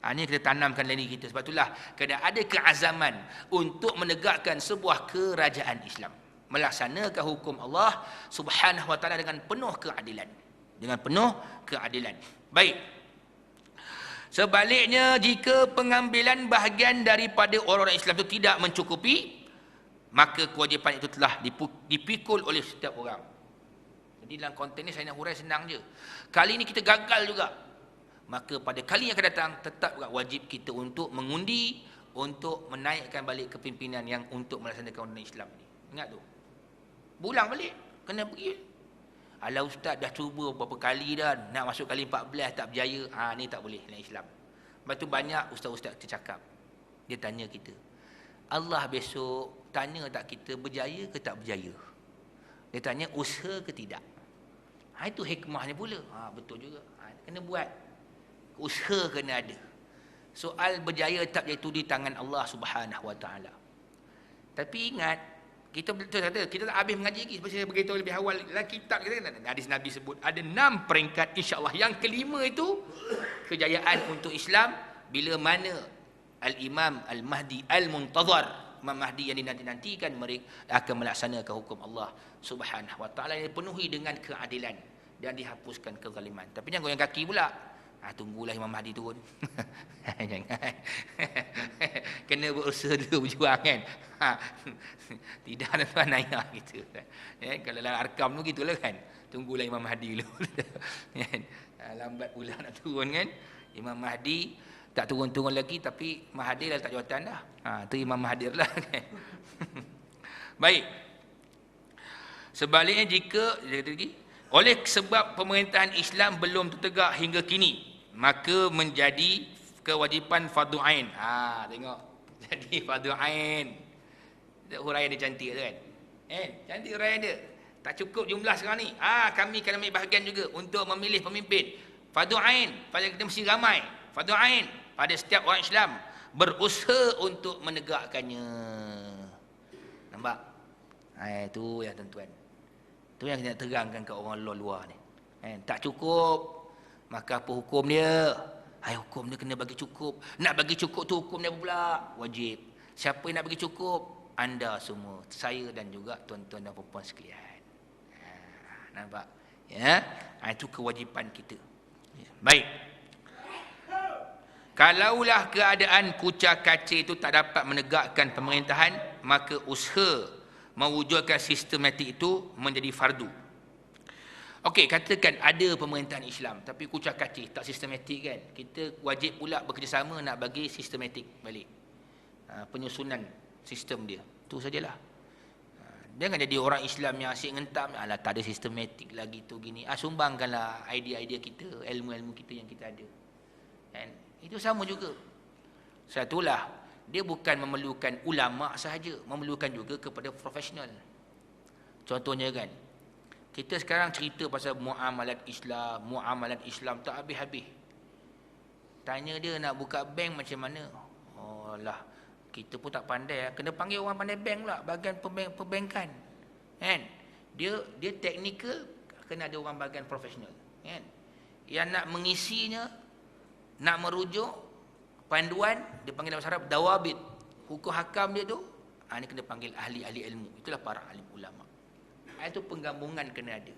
Ini kita tanamkan diri kita. Sebab itulah kena ada keazaman untuk menegakkan sebuah kerajaan Islam. Melaksanakan hukum Allah Subhanahu wa taala dengan penuh keadilan. Dengan penuh keadilan. Baik. Sebaliknya, jika pengambilan bahagian daripada orang-orang Islam itu tidak mencukupi, maka kewajipan itu telah dipikul oleh setiap orang. Jadi dalam konteks ini saya nak hurai senang je. Kali ini kita gagal juga. Maka pada kali yang akan datang, tetap juga wajib kita untuk mengundi, untuk menaikkan balik kepimpinan yang untuk melaksanakan undang Islam ni. Ingat tu. Bulang balik. Kena pergi. Alah ustaz dah cuba berapa kali dah, nak masuk kali 14 tak berjaya. Ni tak boleh dalam Islam. Lepas tu banyak ustaz-ustaz tercakap. Dia tanya kita, Allah besok tanya tak kita berjaya ke tak berjaya? Dia tanya usaha ke tidak? Itu hikmahnya pula. Betul juga. Kena buat. Usaha kena ada. Soal berjaya tak berjaya itu di tangan Allah Subhanahu wa taala. Tapi ingat, kita betul kata kita tak habis mengaji lagi. Seperti saya beritahu lebih awal dalam kitab kita, hadis Nabi sebut ada 6 peringkat insya-Allah. Yang kelima itu kejayaan untuk Islam bila mana Al-Imam Al-Mahdi Al-Muntazar, Imam Mahdi yang dinanti-nantikan, mereka akan melaksanakan hukum Allah Subhanahu wa taala yang dipenuhi dengan keadilan dan dihapuskan kezaliman. Tapi jangan goyang kaki pula. Tunggulah Imam Mahdi turun. Jangan. Kena berusaha dulu berjuang kan. Tidak ada tuan ayah gitu. Kalau dalam arkam tu gitulah kan. Tunggulah Imam Mahdi dulu. Lambat pula nak turun kan. Imam Mahdi tak turun-turun lagi, tapi Mahathir dah tak jawatan dah. Tu Imam Mahathir lah kan. Baik. Sebaliknya jika oleh sebab pemerintahan Islam belum tertegak hingga kini, maka menjadi kewajipan fardu ain. Tengok. Jadi fardu ain. Huraian dia cantik tu kan. Cantik huraian dia. Tak cukup jumlah sekarang ni. Kami kena ambil bahagian juga untuk memilih pemimpin. Fardu ain. Pada kita mesti ramai. Fardu ain pada setiap orang Islam berusaha untuk menegakkannya. Nampak? Itu yang tuan-tuan. Itu yang kita nak terangkan ke orang luar-luar ni. Tak cukup. Maka apa hukum dia? Hukum dia kena bagi cukup. Nak bagi cukup tu hukum dia pula wajib. Siapa yang nak bagi cukup? Anda semua, saya dan juga tuan-tuan dan puan-puan sekalian. Nampak? Ya? Itu kewajipan kita. Baik. Kalaulah keadaan kucak-kacir itu tak dapat menegakkan pemerintahan, maka usaha mewujudkan sistematik itu menjadi fardu. Okey, katakan ada pemerintahan Islam tapi kucak-kacir, tak sistematik kan. Kita wajib pula bekerjasama nak bagi sistematik balik. Penyusunan sistem dia. Tu sajalah. Jangan jadi orang Islam yang asyik ngentam, alah tak ada sistematik lagi tu gini. Sumbangkanlah idea-idea kita, ilmu-ilmu kita yang kita ada. Kan? Itu sama juga. Satulah, dia bukan memerlukan ulama sahaja, memerlukan juga kepada profesional. Contohnya kan, kita sekarang cerita pasal muamalat Islam tak habis-habis. Tanya dia nak buka bank macam mana? Oh lah, kita pun tak pandai, kena panggil orang pandai bank pula, bahagian perbankan. Kan? Dia teknikal, kena ada orang bahagian profesional. Kan? Yang nak mengisinya, nak merujuk panduan, dia panggil dalam bahasa Arab dawabit. Hukum hakam dia tu, ni kena panggil ahli-ahli ilmu. Itulah para alim ulama. Itu penggabungan kena ada.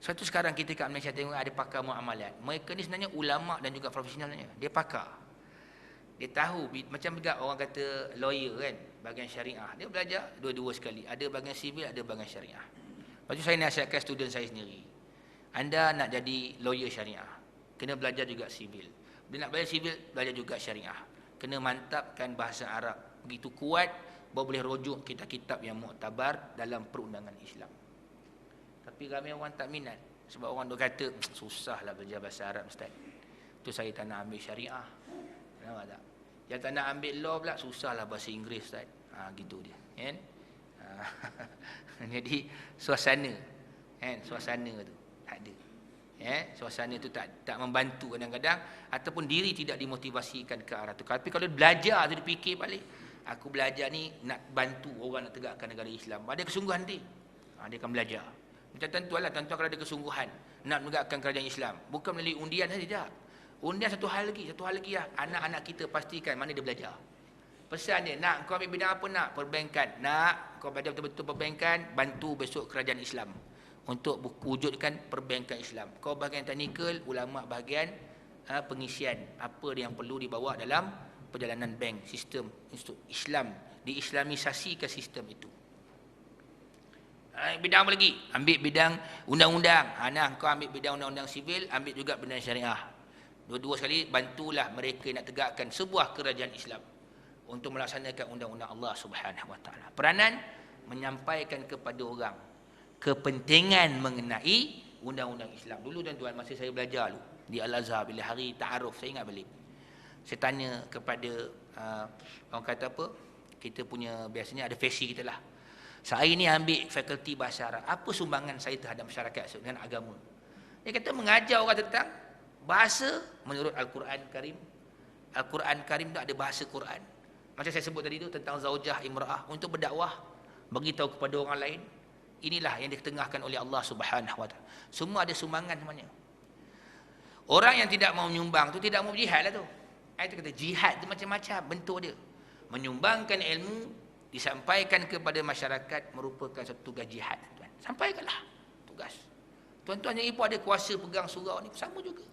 Suatu sekarang kita kat Malaysia tengok ada pakar muamalat. Mereka ni sebenarnya ulama dan juga profesionalnya. Dia pakar. Dia tahu, macam juga orang kata lawyer kan, bahagian syariah. Dia belajar dua-dua sekali. Ada bahagian sivil, ada bahagian syariah. Lepas tu saya nasihatkan student saya sendiri. Anda nak jadi lawyer syariah, kena belajar juga sivil. Dia nak belajar sivil, belajar juga syariah. Kena mantapkan bahasa Arab. Begitu kuat, baru boleh rujuk kitab-kitab yang muktabar dalam perundangan Islam. Tapi ramai orang tak minat. Sebab orang duk kata, susahlah belajar bahasa Arab Ustaz. Tu saya tak nak ambil syariah. Nampak tak? Yang tak nak ambil law pula, susahlah bahasa Inggeris Ustaz. Gitu dia. Kan? Jadi, suasana. Kan? Suasana tu tak ada. Suasana tu tak membantu kadang-kadang, ataupun diri tidak dimotivasikan ke arah tu. Tapi kalau belajar tu, dia fikir balik, aku belajar ni nak bantu orang nak tegakkan negara Islam. Ada kesungguhan dia. Dia akan belajar. Macam tuan-tuan kalau ada kesungguhan nak menegakkan kerajaan Islam, bukan melalui undian saja, tidak. Undian satu hal lagi lah. Anak-anak kita pastikan mana dia belajar. Pesan dia, nak kau ambil bidang apa nak? Perbankan. Nak kau belajar betul-betul perbankan, bantu besok kerajaan Islam untuk wujudkan perbankan Islam. Kau bahagian teknikal, ulama bahagian pengisian. Apa yang perlu dibawa dalam perjalanan bank, sistem Islam. Diislamisasikan sistem itu. Bidang apa lagi? Ambil bidang undang-undang. Kau ambil bidang undang-undang sivil, ambil juga bidang syariah. Dua-dua sekali bantulah mereka nak tegakkan sebuah kerajaan Islam untuk melaksanakan undang-undang Allah Subhanahu Wa Taala. Peranan menyampaikan kepada orang kepentingan mengenai undang-undang Islam. Dulu tuan-tuan, masa saya belajar dulu di Al-Azhar, bila hari ta'aruf, saya ingat balik. Saya tanya kepada orang kata apa? Kita punya biasanya ada faci kita lah. Saya ni ambil fakulti bahasa Arab. Apa sumbangan saya terhadap masyarakat dengan agama? Dia kata mengajar orang tentang bahasa menurut Al-Quran Karim. Al-Quran Karim tu ada bahasa Quran. Macam saya sebut tadi tu tentang zaujah imra'ah, untuk berdakwah, bagi tahu kepada orang lain. Inilah yang ditengahkan oleh Allah Subhanahu Wa Taala. Semua ada sumbangan semuanya. Orang yang tidak mau menyumbang tu tidak mau jihad lah tu. Itu kata jihad tu macam-macam bentuk dia. Menyumbangkan ilmu, disampaikan kepada masyarakat merupakan satu tugas jihad. Sampaikanlah tugas. Tuan-tuan yang ibu ada kuasa pegang surau ni sama juga.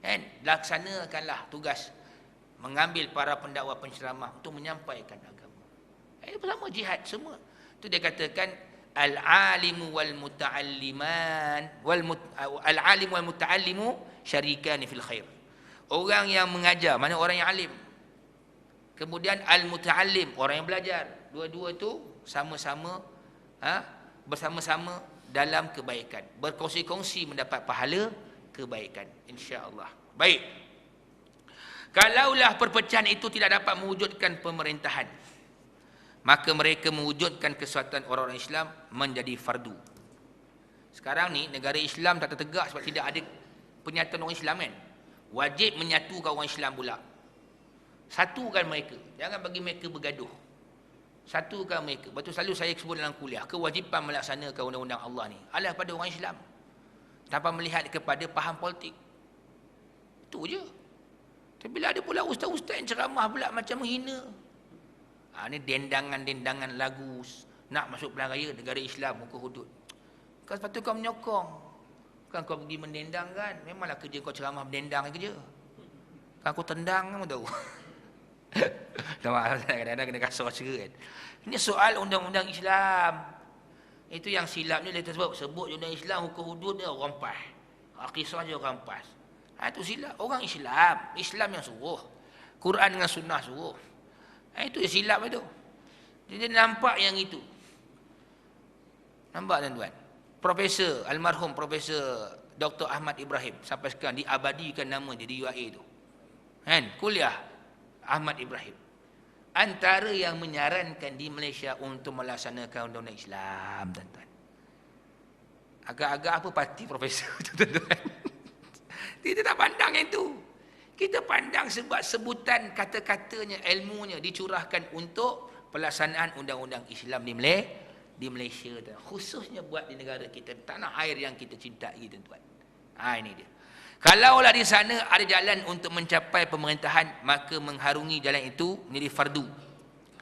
Kan? Laksanakanlah tugas mengambil para pendakwa penceramah untuk menyampaikan agama. Itu sama jihad semua. Itu dia katakan al-alimu wal muta'alliman al-alim wal muta'allimu syarikan fil khair. Orang yang mengajar, mana orang yang alim. Kemudian al-muta'allim, orang yang belajar. Dua-dua tu sama-sama bersama-sama dalam kebaikan. Berkongsi-kongsi mendapat pahala kebaikan, insya-Allah. Baik. Kalaulah perpecahan itu tidak dapat mewujudkan pemerintahan, maka mereka mewujudkan kesatuan orang-orang Islam menjadi fardu. Sekarang ni negara Islam tak tertegak sebab tidak ada penyatuan orang Islam kan. Wajib menyatukan orang Islam pula. Satukan mereka. Jangan bagi mereka bergaduh. Satukan mereka. Betul, selalu saya sebut dalam kuliah, kewajipan melaksanakan undang-undang Allah ni adalah pada orang Islam, tanpa melihat kepada faham politik. Itu je. Tapi bila ada pula ustaz-ustaz yang ceramah pula macam menghina. Ni dendangan-dendangan lagu nak masuk pilihan raya negara Islam, muka hudud. Kau sepatutnya kau menyokong. Kan kau pergi mendendang kan. Memanglah kerja kau ceramah mendendang kerja. Kan aku tendang kamu tahu. Kadang-kadang kena kasar cara kan. Ini soal undang-undang Islam. Itu yang silap ni dia sebut undang Islam, hukum hudud dia orang pas. Aqisah dia orang pas. Itu silap. Orang Islam yang suruh. Quran dengan sunnah suruh. Itu yang silap itu. Dia nampak yang itu. Nampak tuan-tuan? Almarhum Profesor Dr. Ahmad Ibrahim sampai sekarang diabadikan nama dia di UAE tu. Kan? Kuliah Ahmad Ibrahim. Antara yang menyarankan di Malaysia untuk melaksanakan undang-undang Islam, tuan-tuan. Agak-agak apa parti profesor tu, tuan-tuan. Kita tak pandang yang tu. Kita pandang sebab sebutan kata-katanya, ilmunya dicurahkan untuk pelaksanaan undang-undang Islam di Malaysia, khususnya buat di negara kita, tanah air yang kita cintai, tuan-tuan. Ini dia. Kalaulah di sana ada jalan untuk mencapai pemerintahan, maka mengharungi jalan itu menjadi fardu.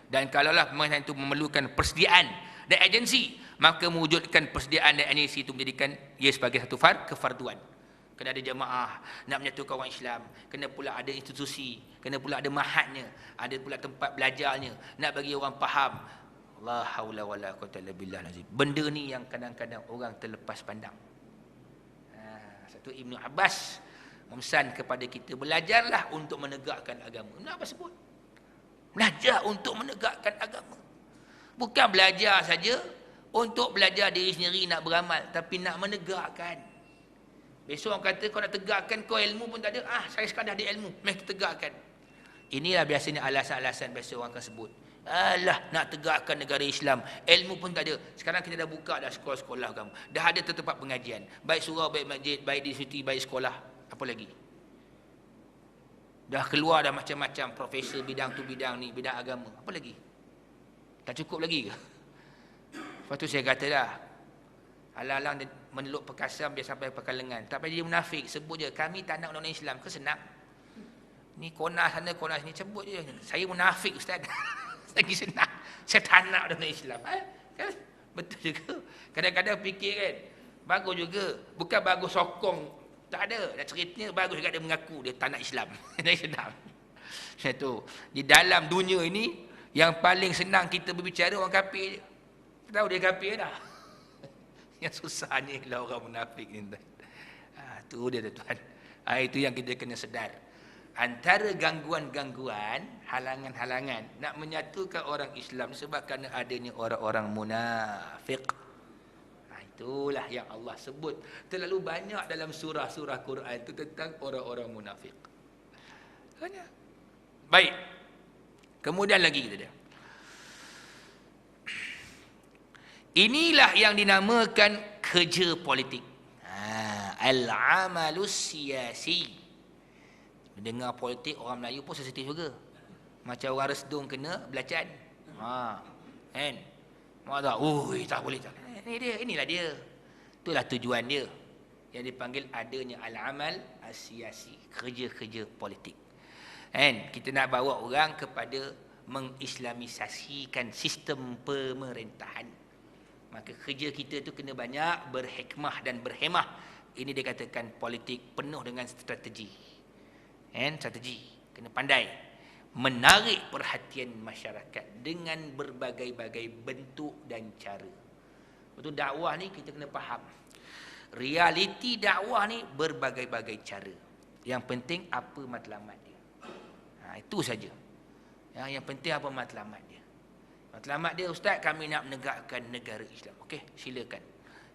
Dan kalaulah pemerintahan itu memerlukan persediaan dan agensi, maka mewujudkan persediaan dan agensi itu menjadikan ia sebagai satu kefarduan. Kena ada jemaah nak menyatukan orang Islam, kena pula ada institusi, kena pula ada mahatnya, ada pula tempat belajarnya, nak bagi orang faham. La haula wala quwwata illa billah lazim. Benda ni yang kadang-kadang orang terlepas pandang. Satu Ibnu Abbas memesan kepada kita, belajarlah untuk menegakkan agama. Ibnu Abbas sebut, belajar untuk menegakkan agama. Bukan belajar saja untuk belajar diri sendiri nak beramal, tapi nak menegakkan. Besok orang kata kau nak tegakkan, kau ilmu pun tak ada. Saya sekadar ada ilmu, mesti tegakkan. Inilah biasanya alasan-alasan biasa orang akan sebut. Alah, nak tegakkan negara Islam, ilmu pun tak ada. Sekarang kita dah buka dah sekolah-sekolah agama. Dah ada tempat pengajian. Baik surau, baik masjid, baik di universiti, baik sekolah. Apa lagi? Dah keluar dah macam-macam profesor bidang tu bidang ni, bidang agama. Apa lagi? Tak cukup lagi ke? Lepas tu saya kata dah, alang-alang meneluk perkasam biar sampai perkalengan. Tak payah jadi munafik, sebut je kami tak nak undang-undang Islam. Ke senang? Ni konah sana, konah sini, sebut je. Saya munafik ustaz. Lagi senang. Saya tak nak undang-undang Islam. Kan? Betul juga. Kadang-kadang fikir kan, bagus juga. Bukan bagus sokong. Tak ada. Dan ceritanya bagus juga dia mengaku dia tak nak Islam. Dia senang. Satu. Di dalam dunia ini, yang paling senang kita berbicara orang kafir je. Tahu dia kafir dah. Yang susahnya ialah orang munafik ni. Tu dia tuan. Itu yang kita kena sedar. Antara gangguan-gangguan, halangan-halangan nak menyatukan orang Islam sebab kerana adanya orang-orang munafik. Itulah yang Allah sebut terlalu banyak dalam surah-surah Quran itu tentang orang-orang munafik. Baik. Kemudian lagi kita dia. Inilah yang dinamakan kerja politik. Al-amalus siyasi. Dengar politik orang Melayu pun sensitif juga. Macam orang resdung kena belacan. Kan? Tak boleh tak. Inilah dia. Itulah tujuan dia. Yang dipanggil adanya al-amal as-siyasi, kerja-kerja politik. Kan? Kita nak bawa orang kepada mengislamisasikan sistem pemerintahan. Maka kerja kita tu kena banyak berhikmah dan berhemah. Ini dikatakan politik penuh dengan strategi. Strategi. Kena pandai menarik perhatian masyarakat dengan berbagai-bagai bentuk dan cara. Betul, dakwah ni kita kena faham. Realiti dakwah ni berbagai-bagai cara. Yang penting apa matlamat dia. Itu saja. Yang penting apa matlamat dia. Matlamat dia, ustaz, kami nak menegakkan negara Islam. Okey, silakan.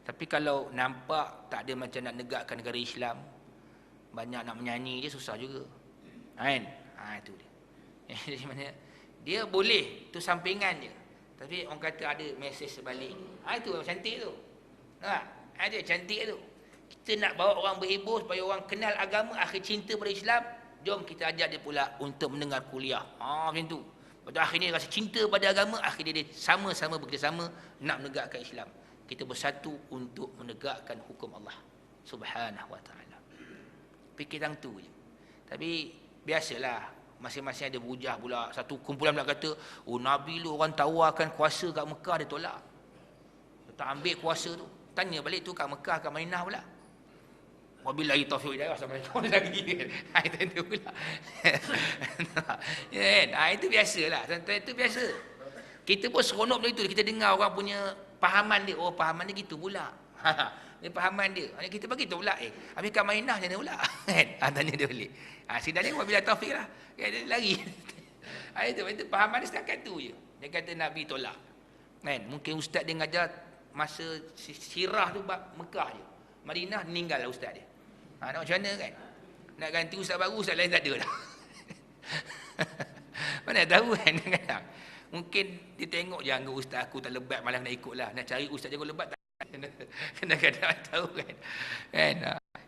Tapi kalau nampak tak ada macam nak negakkan negara Islam, banyak nak menyanyi je susah juga. Kan? Itu dia. Jadi mana dia boleh, tu sampingan je. Tapi orang kata ada mesej sebalik. Itu yang cantik tu. Ada cantik tu. Kita nak bawa orang berhibur supaya orang kenal agama, akhir cinta pada Islam. Jom kita ajak dia pula untuk mendengar kuliah. Macam tu. Pada akhirnya rasa cinta pada agama, akhirnya dia sama-sama bekerjasama nak menegakkan Islam. Kita bersatu untuk menegakkan hukum Allah Subhanahu wa ta'ala. Fikir tang tu je. Tapi biasalah, masing-masing ada bujah pula. Satu kumpulan pula kata, Nabi lu orang tawarkan kuasa kat Mekah, dia tolak. Dia tak ambil kuasa tu. Tanya balik tu kat Mekah, kat Madinah pula. Wabillahi taufiq hidayah sampai tu lagi. Itu pula. Itu biasalah. Itu biasa. Kita pun seronok benda itu. Kita dengar orang punya Pahaman dia, oh pahaman dia gitu pula. Dia pahaman dia. Kita bagi tu pula. Habis kat Mainah macam mana pula? Tanya dia balik. Sidang ni wabillahi taufik lah. Dia lari. Itu pahaman dia setakat tu je. Dia kata Nabi tolak. Mungkin ustaz dia ngajar masa sirah tu bab Mekah je. Madinah meninggal lah ustaz dia. Nak macam mana kan? Nak ganti ustaz baru, ustaz lain tak ada dah. Mana tahu kan? Mungkin dia tengok je anggur ustaz aku tak lebat, malah nak ikut lah. Nak cari ustaz jago lebat tak? Kadang-kadang tahu kan?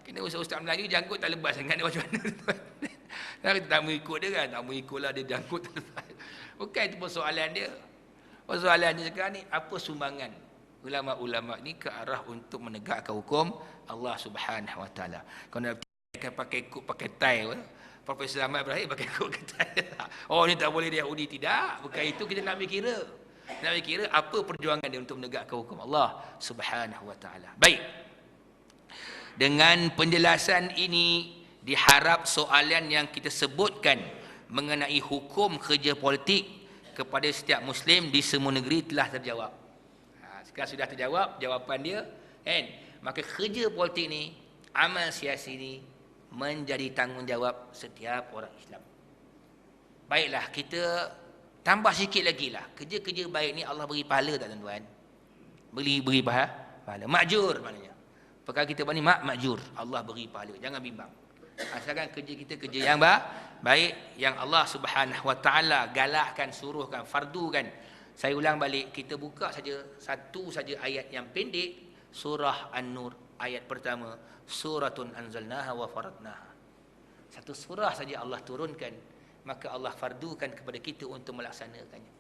Kena ustaz-ustaz Melayu janggut tak lebat sangat dia macam mana? Kita tak mau ikut dia kan? Tak mau ikut lah dia janggut tak lebat. Bukan itu persoalan dia. Persoalan dia sekarang ni, apa sumbangan ulama-ulama ni ke arah untuk menegakkan hukum Allah Subhanahu Wa Taala. Kalau nak pakai kod pakai tie, Profesor Ahmad Ibrahim pakai kod tie. Oh ni tak boleh dia Yahudi, tidak. Bukan itu kita nak kira. Nak kira apa perjuangan dia untuk menegakkan hukum Allah Subhanahu Wa Taala. Baik. Dengan penjelasan ini diharap soalan yang kita sebutkan mengenai hukum kerja politik kepada setiap Muslim di semua negeri telah terjawab. Sekarang sudah terjawab jawapan dia, kan? Maka kerja politik ni, amal siasi ni menjadi tanggungjawab setiap orang Islam. Baiklah, kita tambah sikit lagi lah. Kerja-kerja baik ni Allah beri pahala tak tuan-tuan? Beri pahala. Makjur maknanya. Perkara kita buat ni makjur. Allah beri pahala. Jangan bimbang. Asalkan kerja kita kerja yang baik, yang Allah Subhanahu Wa Taala galakkan, suruhkan, fardukan. Saya ulang balik, kita buka saja satu saja ayat yang pendek, surah An-Nur ayat pertama, suratun anzalnaha wa faradnaha. Satu surah saja Allah turunkan, maka Allah fardukan kepada kita untuk melaksanakannya.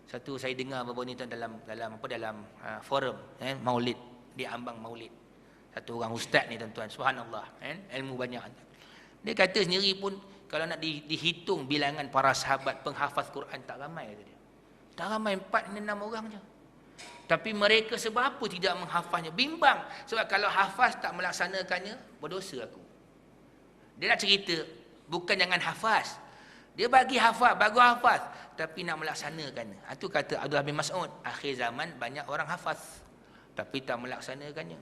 Satu saya dengar baru ni dalam forum Maulid, di ambang Maulid. Satu orang ustaz ni tuan-tuan, subhanallah, ilmu banyak. Dia kata sendiri pun kalau nak dihitung bilangan para sahabat penghafaz Quran tak ramai kata dia. Tak ramai, 4-6 orang je. Tapi mereka sebab apa tidak menghafaznya? Bimbang. Sebab kalau hafaz tak melaksanakannya, berdosa aku. Dia nak cerita, bukan jangan hafaz. Dia bagi hafaz, bagus hafaz. Tapi nak melaksanakannya. Itu kata Abdullah bin Mas'ud. Akhir zaman banyak orang hafaz. Tapi tak melaksanakannya.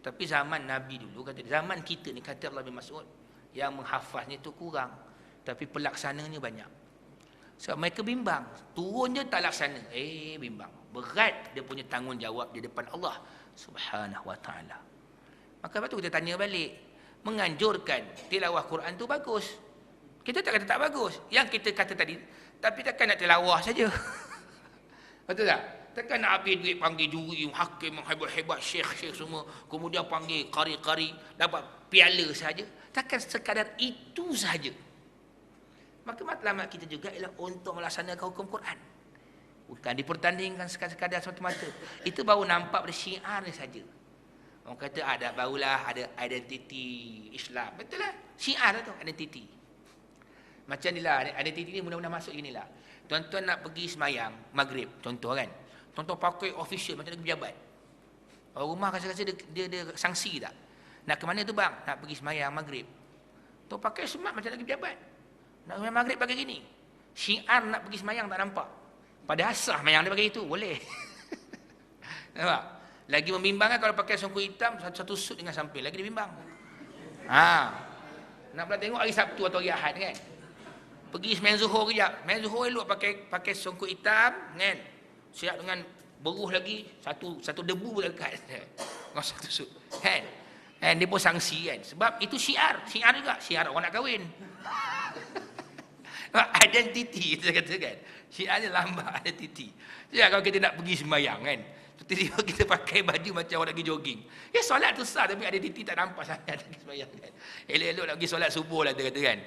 Tapi zaman Nabi dulu, kata zaman kita ni, kata Abdullah bin Mas'ud, yang menghafaznya tu kurang. Tapi pelaksananya banyak. Sebab mereka bimbang. Turun je tak laksana. Bimbang. Berat dia punya tanggungjawab di depan Allah Subhanahu Wa Taala. Maka lepas tu kita tanya balik. Menganjurkan tilawah Quran tu bagus. Kita tak kata tak bagus. Yang kita kata tadi, tapi takkan nak tilawah saja. Betul tak? Takkan nak habis duit panggil juri, hakim yang hebat-hebat, syekh-syekh semua. Kemudian panggil qari-qari, dapat piala saja. Takkan sekadar itu saja. Maka matlamat kita juga ialah untuk melaksanakan hukum Quran. Bukan dipertandingkan sekadar semata-mata. Itu baru nampak pada syiarnya saja. Orang kata ada barulah ada identiti Islam. Betul lah. Syiar tu identiti. Macam inilah identiti ni mudah-mudahan masuk inilah. Tuan-tuan nak pergi semayang maghrib contoh kan. Tuan-tuan pakai official macam negeri pejabat. Orang rumah rasa-rasa dia sanksi tak? Nak ke mana tu bang? Nak pergi semayang maghrib. Tuan pakai smart macam negeri pejabat. Nak semayang maghrib pakai gini. Syiar nak pergi semayang tak nampak. Pada asah semayang dia pakai itu. Boleh. Nampak? Lagi membimbangkan kalau pakai songkok hitam, satu suit dengan samping. Lagi dia bimbang. Nak pula tengok hari Sabtu atau hari Ahad kan. Pergi semayang Zuhur kejap. Semayang Zuhur elok pakai songkok hitam kan. Siap dengan beruh lagi. Satu debu dekat. Dengan satu suit. Kan? And dia pun sanksi kan. Sebab itu syiar. Syiar juga. Syiar orang nak kahwin. Identiti kita kata kan. Syiar ni lambang identiti. Jadi kalau kita nak pergi sembahyang kan. Tiba-tiba kita pakai baju macam orang nak pergi jogging. Solat tu sah tapi identiti tak nampak sangat pergi sembahyang kan. Elok-elok nak pergi solat subuh lah dia kata kan.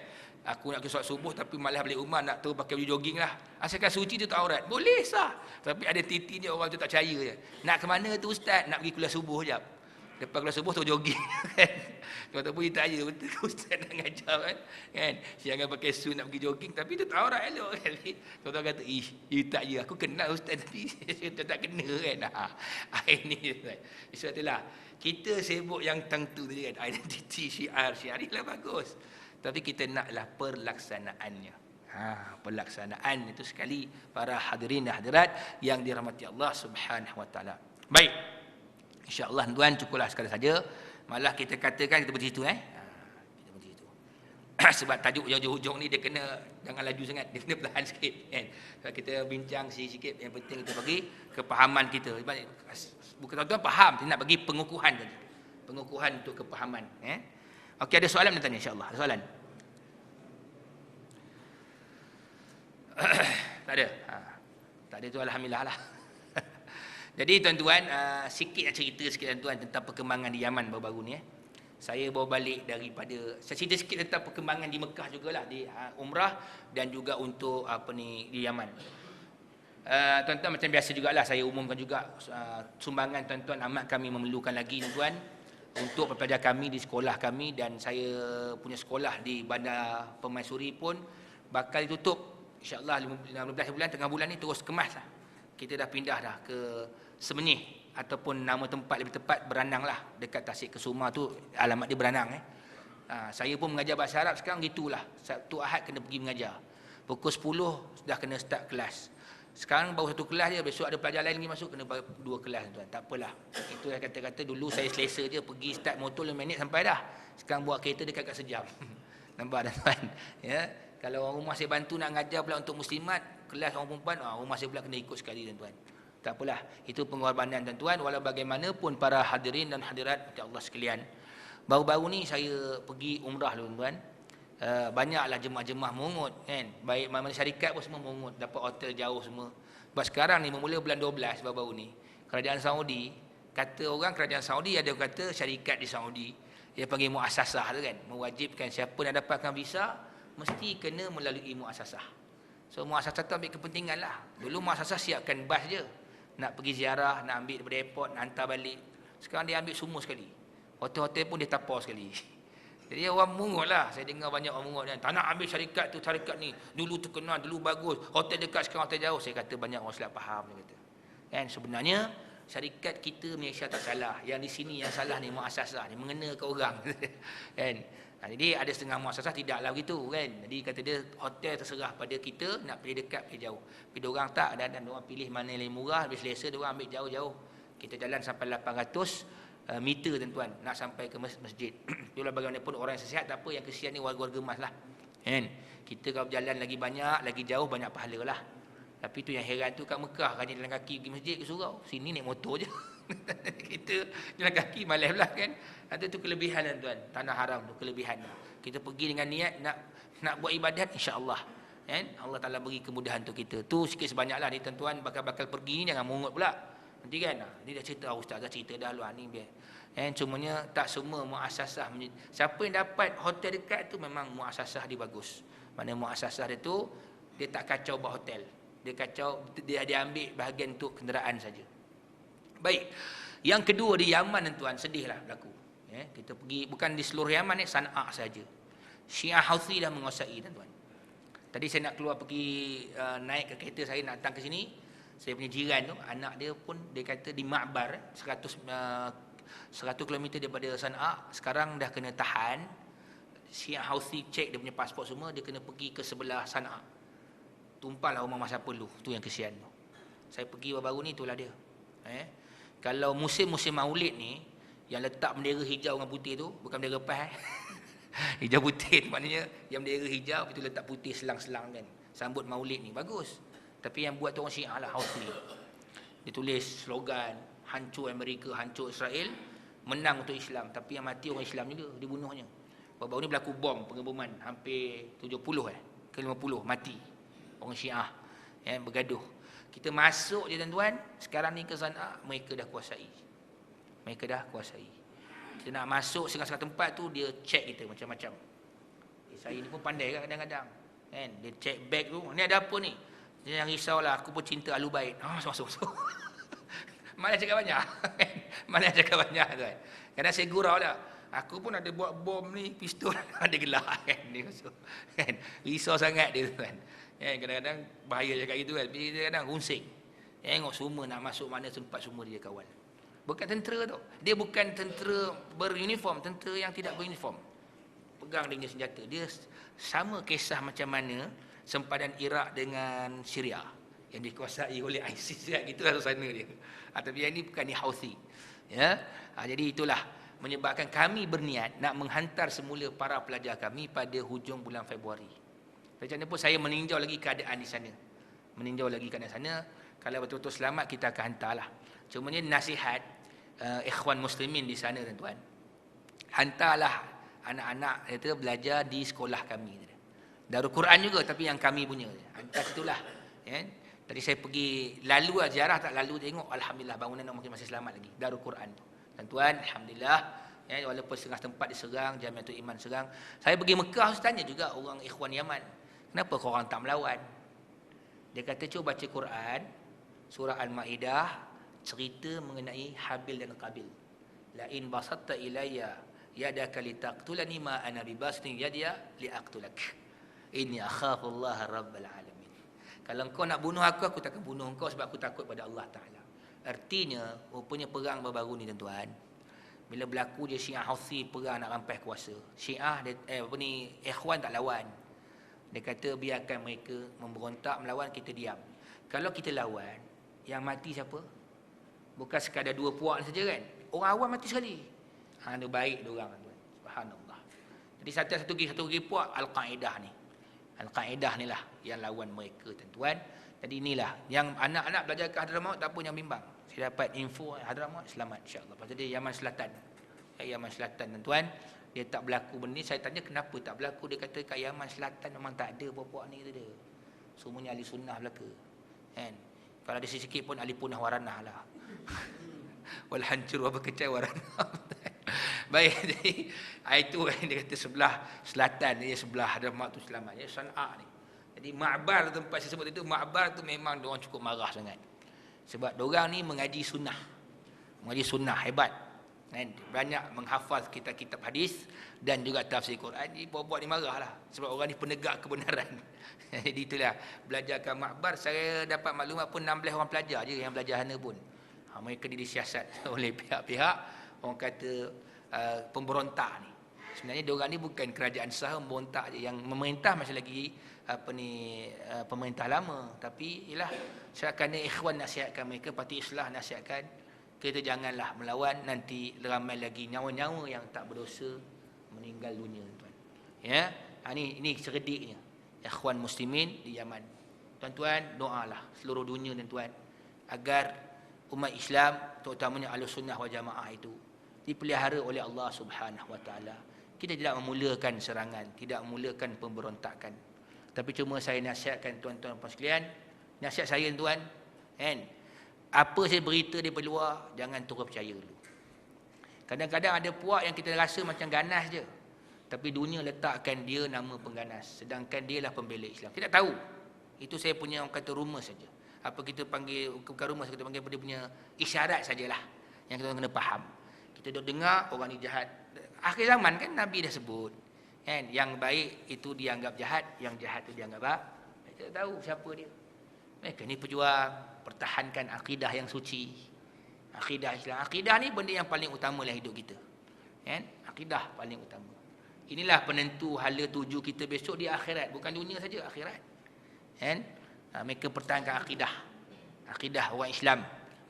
Aku nak pergi solat subuh tapi malas balik rumah nak tu pakai baju jogging lah. Asalkan suci tu tak aurat. Boleh sah. Tapi identitinya orang tu tak percaya je. Nak ke mana tu ustaz? Nak pergi kuliah subuh jap. Lepas kelas subuh tu jogging kan. Tuan-tuan pun tanya betul ke ustaz nak ngajar kan. Jangan pakai suit nak pergi jogging tapi tu tak aurat elok kan. Tuan-tuan kata tak je aku kenal ustaz tapi saya tak kena kan. Ini sebab itulah kita sibuk yang tentu tadi kan. Identiti syiar ni lah bagus. Tapi kita naklah pelaksanaannya. Pelaksanaan itu sekali para hadirin dan hadirat yang dirahmati Allah Subhanahu wa taala. Baik. Insya-Allah tuan cukuplah sekali saja. Malah kita katakan kita berhenti situ kita berhenti situ. Sebab tajuk hujung-hujung ni dia kena jangan laju sangat, dia kena perlahan sikit kan. Kalau kita bincang sikit yang penting kita bagi kepahaman kita. Bukan tuan-tuan faham, dia nak bagi pengukuhan tadi. Pengukuhan untuk kepahaman, Okey, ada soalan nak tanya insya-Allah. Ada soalan? Tak ada. Tak ada tu alhamdulillah lah. Jadi tuan-tuan, sikit nak cerita sikit tuan-tuan tentang perkembangan di Yaman baru-baru ni. Saya bawa balik daripada, saya cerita sikit tentang perkembangan di Mekah jugalah, di umrah dan juga untuk di Yaman. Tuan-tuan macam biasa jugalah saya umumkan juga, sumbangan tuan-tuan amat kami memerlukan lagi tuan untuk pelajar kami di sekolah kami, dan saya punya sekolah di Bandar Permaisuri pun bakal ditutup. InsyaAllah 15 bulan, tengah bulan ni terus kemas lah. Kita dah pindah dah ke Semenyih, ataupun nama tempat lebih tepat Beranang lah, dekat Tasik Kesuma tu alamat dia Beranang. Saya pun mengajar bahasa Arab sekarang gitulah. Sabtu Ahad kena pergi mengajar. Pukul 10 dah kena start kelas. Sekarang baru satu kelas je, besok ada pelajar lain lagi masuk, kena dua kelas tuan. Tak apalah. Itu yang kata-kata dulu saya selesa je pergi start motor 5 minit sampai dah. Sekarang buat kereta dekat sejam. Nampak tuan? Ya. Kalau orang rumah saya bantu nak ngajar pula untuk muslimat, kelas orang perempuan, rumah saya pula kena ikut sekali tuan-tuan. Tak apalah, itu pengorbanan tuan-tuan. Walau bagaimanapun para hadirin dan hadirat Allah sekalian, baru-baru ni saya pergi umrah tuan-tuan. Banyaklah jemaah-jemaah mengungut kan. Baik mana syarikat pun semua mengungut, dapat hotel jauh semua. Sebab sekarang ni bermula bulan 12 baru-baru ni, kerajaan Saudi, kata orang kerajaan Saudi, ada kata syarikat di Saudi, dia panggil muassasah tu kan, mewajibkan siapa nak dapatkan visa mesti kena melalui muassasah. So muassasah tu ambil kepentingan lah. Dulu muassasah siapkan bas je, nak pergi ziarah, nak ambil daripada airport, nak hantar balik. Sekarang dia ambil semua sekali. Hotel-hotel pun dia tapau sekali. Jadi orang mungut lah. Saya dengar banyak orang mungut kan, tak nak ambil syarikat tu, syarikat ni dulu terkenal, dulu bagus, hotel dekat, sekarang hotel jauh. Saya kata banyak orang silap faham. Dia kata kan, sebenarnya syarikat kita Malaysia tak salah, yang di sini yang salah ni muassasah ni, mengena ke orang kan. Jadi ada setengah muassasah tidaklah begitu kan. Jadi kata dia hotel terserah pada kita nak pilih dekat, pilih jauh. Tapi diorang tak, dan diorang pilih mana yang murah, lebih selesa, diorang ambil jauh-jauh. Kita jalan sampai 800 meter tuan-tuan nak sampai ke masjid. Itulah bagaimanapun orang yang sihat tak apa, yang kesian ni warga-warga emas lah kan. Kita kalau berjalan lagi banyak, lagi jauh, banyak pahala lah. Tapi tu yang heran tu kat Mekah kan, jalan kaki pergi masjid ke surau, sini naik motor je. Kita jalan kaki malas lah kan. Ada tu kelebihan tuan, tanah haram tu kelebihan. Kita pergi dengan niat nak buat ibadat, insya-Allah kan, Allah Taala beri kemudahan untuk kita. Tu sikit sebanyaklah ni tuan-tuan, bakal pergi ni jangan mungut pula. Nanti kan ni dah cerita, ustaz dah cerita dah luar ni biar. Cumanya tak semua muassasah. Siapa yang dapat hotel dekat tu memang muassasah dia bagus. Mana muassasah dia tu dia tak kacau buat hotel. Dia kacau, dia ambil bahagian untuk kenderaan saja. Baik. Yang kedua di Yaman tuan, sedihlah berlaku. Kita pergi bukan di seluruh Yaman ni, Sana'a saja. Syiah Houthi dah menguasai tuan. Tadi saya nak keluar pergi naik ke kereta saya nak datang ke sini. Saya punya jiran tu, anak dia pun dia kata di Ma'bar 100 km daripada Sana'a, sekarang dah kena tahan. Syiah Houthi cek dia punya pasport semua, dia kena pergi ke sebelah Sana'a. Tumpahlah rumah masa perlu, tu yang kesian tu. Saya pergi baru-baru ni, itulah dia. Kalau musim-musim Maulid ni, yang letak bendera hijau dengan putih tu, bukan bendera lepas hijau putih tu maknanya yang bendera hijau itu letak putih selang-selang kan, sambut Maulid ni bagus. Tapi yang buat tu orang Syiah lah, Houthi. Dia tulis slogan hancur Amerika, hancur Israel, menang untuk Islam. Tapi yang mati orang Islam juga, dibunuhnya. Baru-baru ni berlaku pengeboman hampir 70 ke 50 mati orang Syiah bergaduh. Kita masuk je tuan-tuan, sekarang ni ke Sana'a, mereka dah kuasai. Mereka dah kuasai. Kita nak masuk setengah-setengah tempat tu, dia check kita macam-macam. Saya ni pun pandai kan kadang-kadang. Kan? Dia check bag tu, ni ada apa ni? Jangan risaulah, aku pun cinta Ahlul Bait. Masuk. Malah cakap banyak. Malah cakap banyak tuan. Kadang saya gurau dah. Aku pun ada buat bom ni, pistol, ada gelar kan. Dia masuk. Kan? Risau sangat dia tuan. Kadang-kadang bahaya cakap gitu kan. Dia kadang runsing. Tengok semua nak masuk mana sempat, semua dia kawal. Bukan tentera tu. Dia bukan tentera beruniform, tentera yang tidak beruniform. Pegang dia punya senjata. Dia sama kisah macam mana sempadan Iraq dengan Syria yang dikuasai oleh ISIS kan, itulah suasana dia. Tapi yang ini bukan ni Houthi. Ya. Jadi itulah menyebabkan kami berniat nak menghantar semula para pelajar kami pada hujung bulan Februari. Macam mana pun saya meninjau lagi keadaan di sana. Meninjau lagi keadaan sana. Kalau betul-betul selamat kita akan hantarlah. Cuma ni nasihat ikhwan muslimin di sana tuan-tuan. Hantarlah anak-anak itu belajar di sekolah kami. Darul Quran juga tapi yang kami punya. Hantar situlah. Ya. Tadi saya pergi lalu ziarah tak lalu tengok alhamdulillah bangunan mungkin masih selamat lagi. Darul Quran. Tuan-tuan alhamdulillah ya, walaupun setengah tempat diserang, Jamiatul Iman serang. Saya pergi Mekah saya tanya juga orang ikhwan Yaman, kenapa korang tak melawan? Dia kata cuba baca Quran surah Al-Maidah cerita mengenai Habil dan Qabil. La in basatta ilayya yadaka litaqtulani ma ana bibastin yadiya liaqtulak. Inni akhafu Allah rabbal alamin. Kalau kau nak bunuh aku takkan bunuh kau sebab aku takut pada Allah Ta'ala. Artinya, rupanya perang baru-baru ni tuan-tuan. Bila berlaku je Syiah Houthi perang nak rampas kuasa. Syiah, Ikhwan tak lawan. Dia kata biarkan mereka memberontak, melawan, kita diam. Kalau kita lawan, yang mati siapa? Bukan sekadar dua puak saja kan? Orang awam mati sekali. Dia baik diorang tuan. Subhanallah. Jadi satu lagi puak Al-Qaedah ni. Al-Qaedah ni lah yang lawan mereka tuan-tuan. Jadi inilah yang anak-anak belajar ke Hadramaut tak pun yang bimbang. Saya dapat info Hadramaut selamat insya-Allah. Pasal dia Yaman Selatan. Yaman Selatan tuan-tuan, dia tak berlaku benda ni. Saya tanya kenapa tak berlaku, dia kata kat Yaman Selatan memang tak ada puak-puak ni kata dia. Semuanya ahli sunnah belaka. Kan? Kalau ada sikit pun ahli punah waranah lah. Wal hancur wa berkecai waranah. Baik, jadi itu dia kata sebelah selatan dia sebelah Hadramaut tu selamat. Ya Sana'a ni. Jadi Ma'bar tempat saya sebut itu, Ma'bar tu memang diorang cukup marah sangat. Sebab diorang ni mengaji sunnah. Mengaji sunnah hebat. Kan? Banyak menghafaz kitab-kitab hadis dan juga tafsir Quran. Jadi buat-buat ni marahlah. Sebab orang ni penegak kebenaran. Jadi itulah belajarkan Ma'bar. Saya dapat maklumat pun 16 orang pelajar je yang belajar sana pun. Mereka disiasat oleh pihak-pihak orang kata pemberontak ni. Sebenarnya diorang ni bukan kerajaan sah, memberontak je. Yang memerintah masih lagi pemerintah lama, tapi ialah seakan ikhwan nasihatkan mereka, parti Islah nasihatkan kita janganlah melawan, nanti ramai lagi nyawa-nyawa yang tak berdosa meninggal dunia tuan. Ya, ini cerdiknya ikhwan muslimin di Yaman. Tuan-tuan doalah seluruh dunia tuan-tuan agar umat Islam terutamanya Ahlus Sunnah wal Jamaah itu dipelihara oleh Allah Subhanahu wa taala. Kita tidak memulakan serangan, tidak memulakan pemberontakan. Tapi cuma saya nasihatkan tuan-tuan puan sekalian, nasihat saya tuan, kan? Apa saya berita daripada luar, jangan terus percaya dulu. Kadang-kadang ada puak yang kita rasa macam ganas je. Tapi dunia letakkan dia nama pengganas, sedangkan dia lah pembela Islam. Kita tahu. Itu saya punya orang kata rumor saja. Apa kita panggil, bukan rumor, kita panggil dia punya isyarat sajalah yang kita kena faham. Kita duk dengar orang ni jahat. Akhir zaman kan Nabi dah sebut. Kan? Yang baik itu dianggap jahat, yang jahat itu dianggap baik. Kita tahu siapa dia. Mereka ni pejuang, pertahankan akidah yang suci. Akidah Islam. Akidah ni benda yang paling utama dalam hidup kita. Kan? Akidah paling utama. Inilah penentu hala tuju kita besok di akhirat. Bukan dunia saja, akhirat. Kan? Mereka pertahankan akidah. Akidah orang Islam.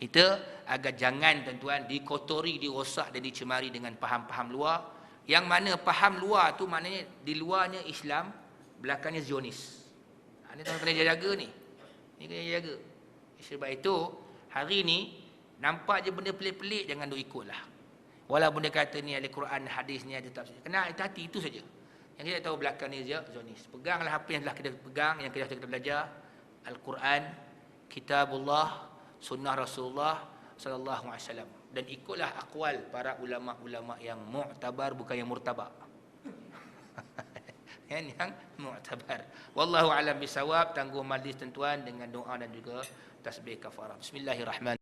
Itu agar jangan tuan-tuan dikotori, dirosak dan dicemari dengan faham-faham luar. Yang mana faham luar tu maknanya di luarnya Islam, belakangnya Zionis. Ini tuan kena jaga ni. Ini kena jaga. Sebab itu hari ni nampak je benda pelik-pelik jangan duk ikutlah. Walaupun dia kata ni ada Quran, hadis ni ada tafsir. Kena hati-hati itu saja. Yang kita tahu belakang ni Zionis. Peganglah apa yang telah kita pegang, yang kita belajar. Al-Quran, Kitabullah, Sunnah Rasulullah sallallahu alaihi wasallam, dan ikutlah akwal para ulama-ulama yang mu'tabar, bukan yang murtaba. Yang mu'tabar. Wallahu a'lam bisawab. Tangguh majlis tuan-tuan dengan doa dan juga tasbih kafarah. Bismillahirrahmanirrahim.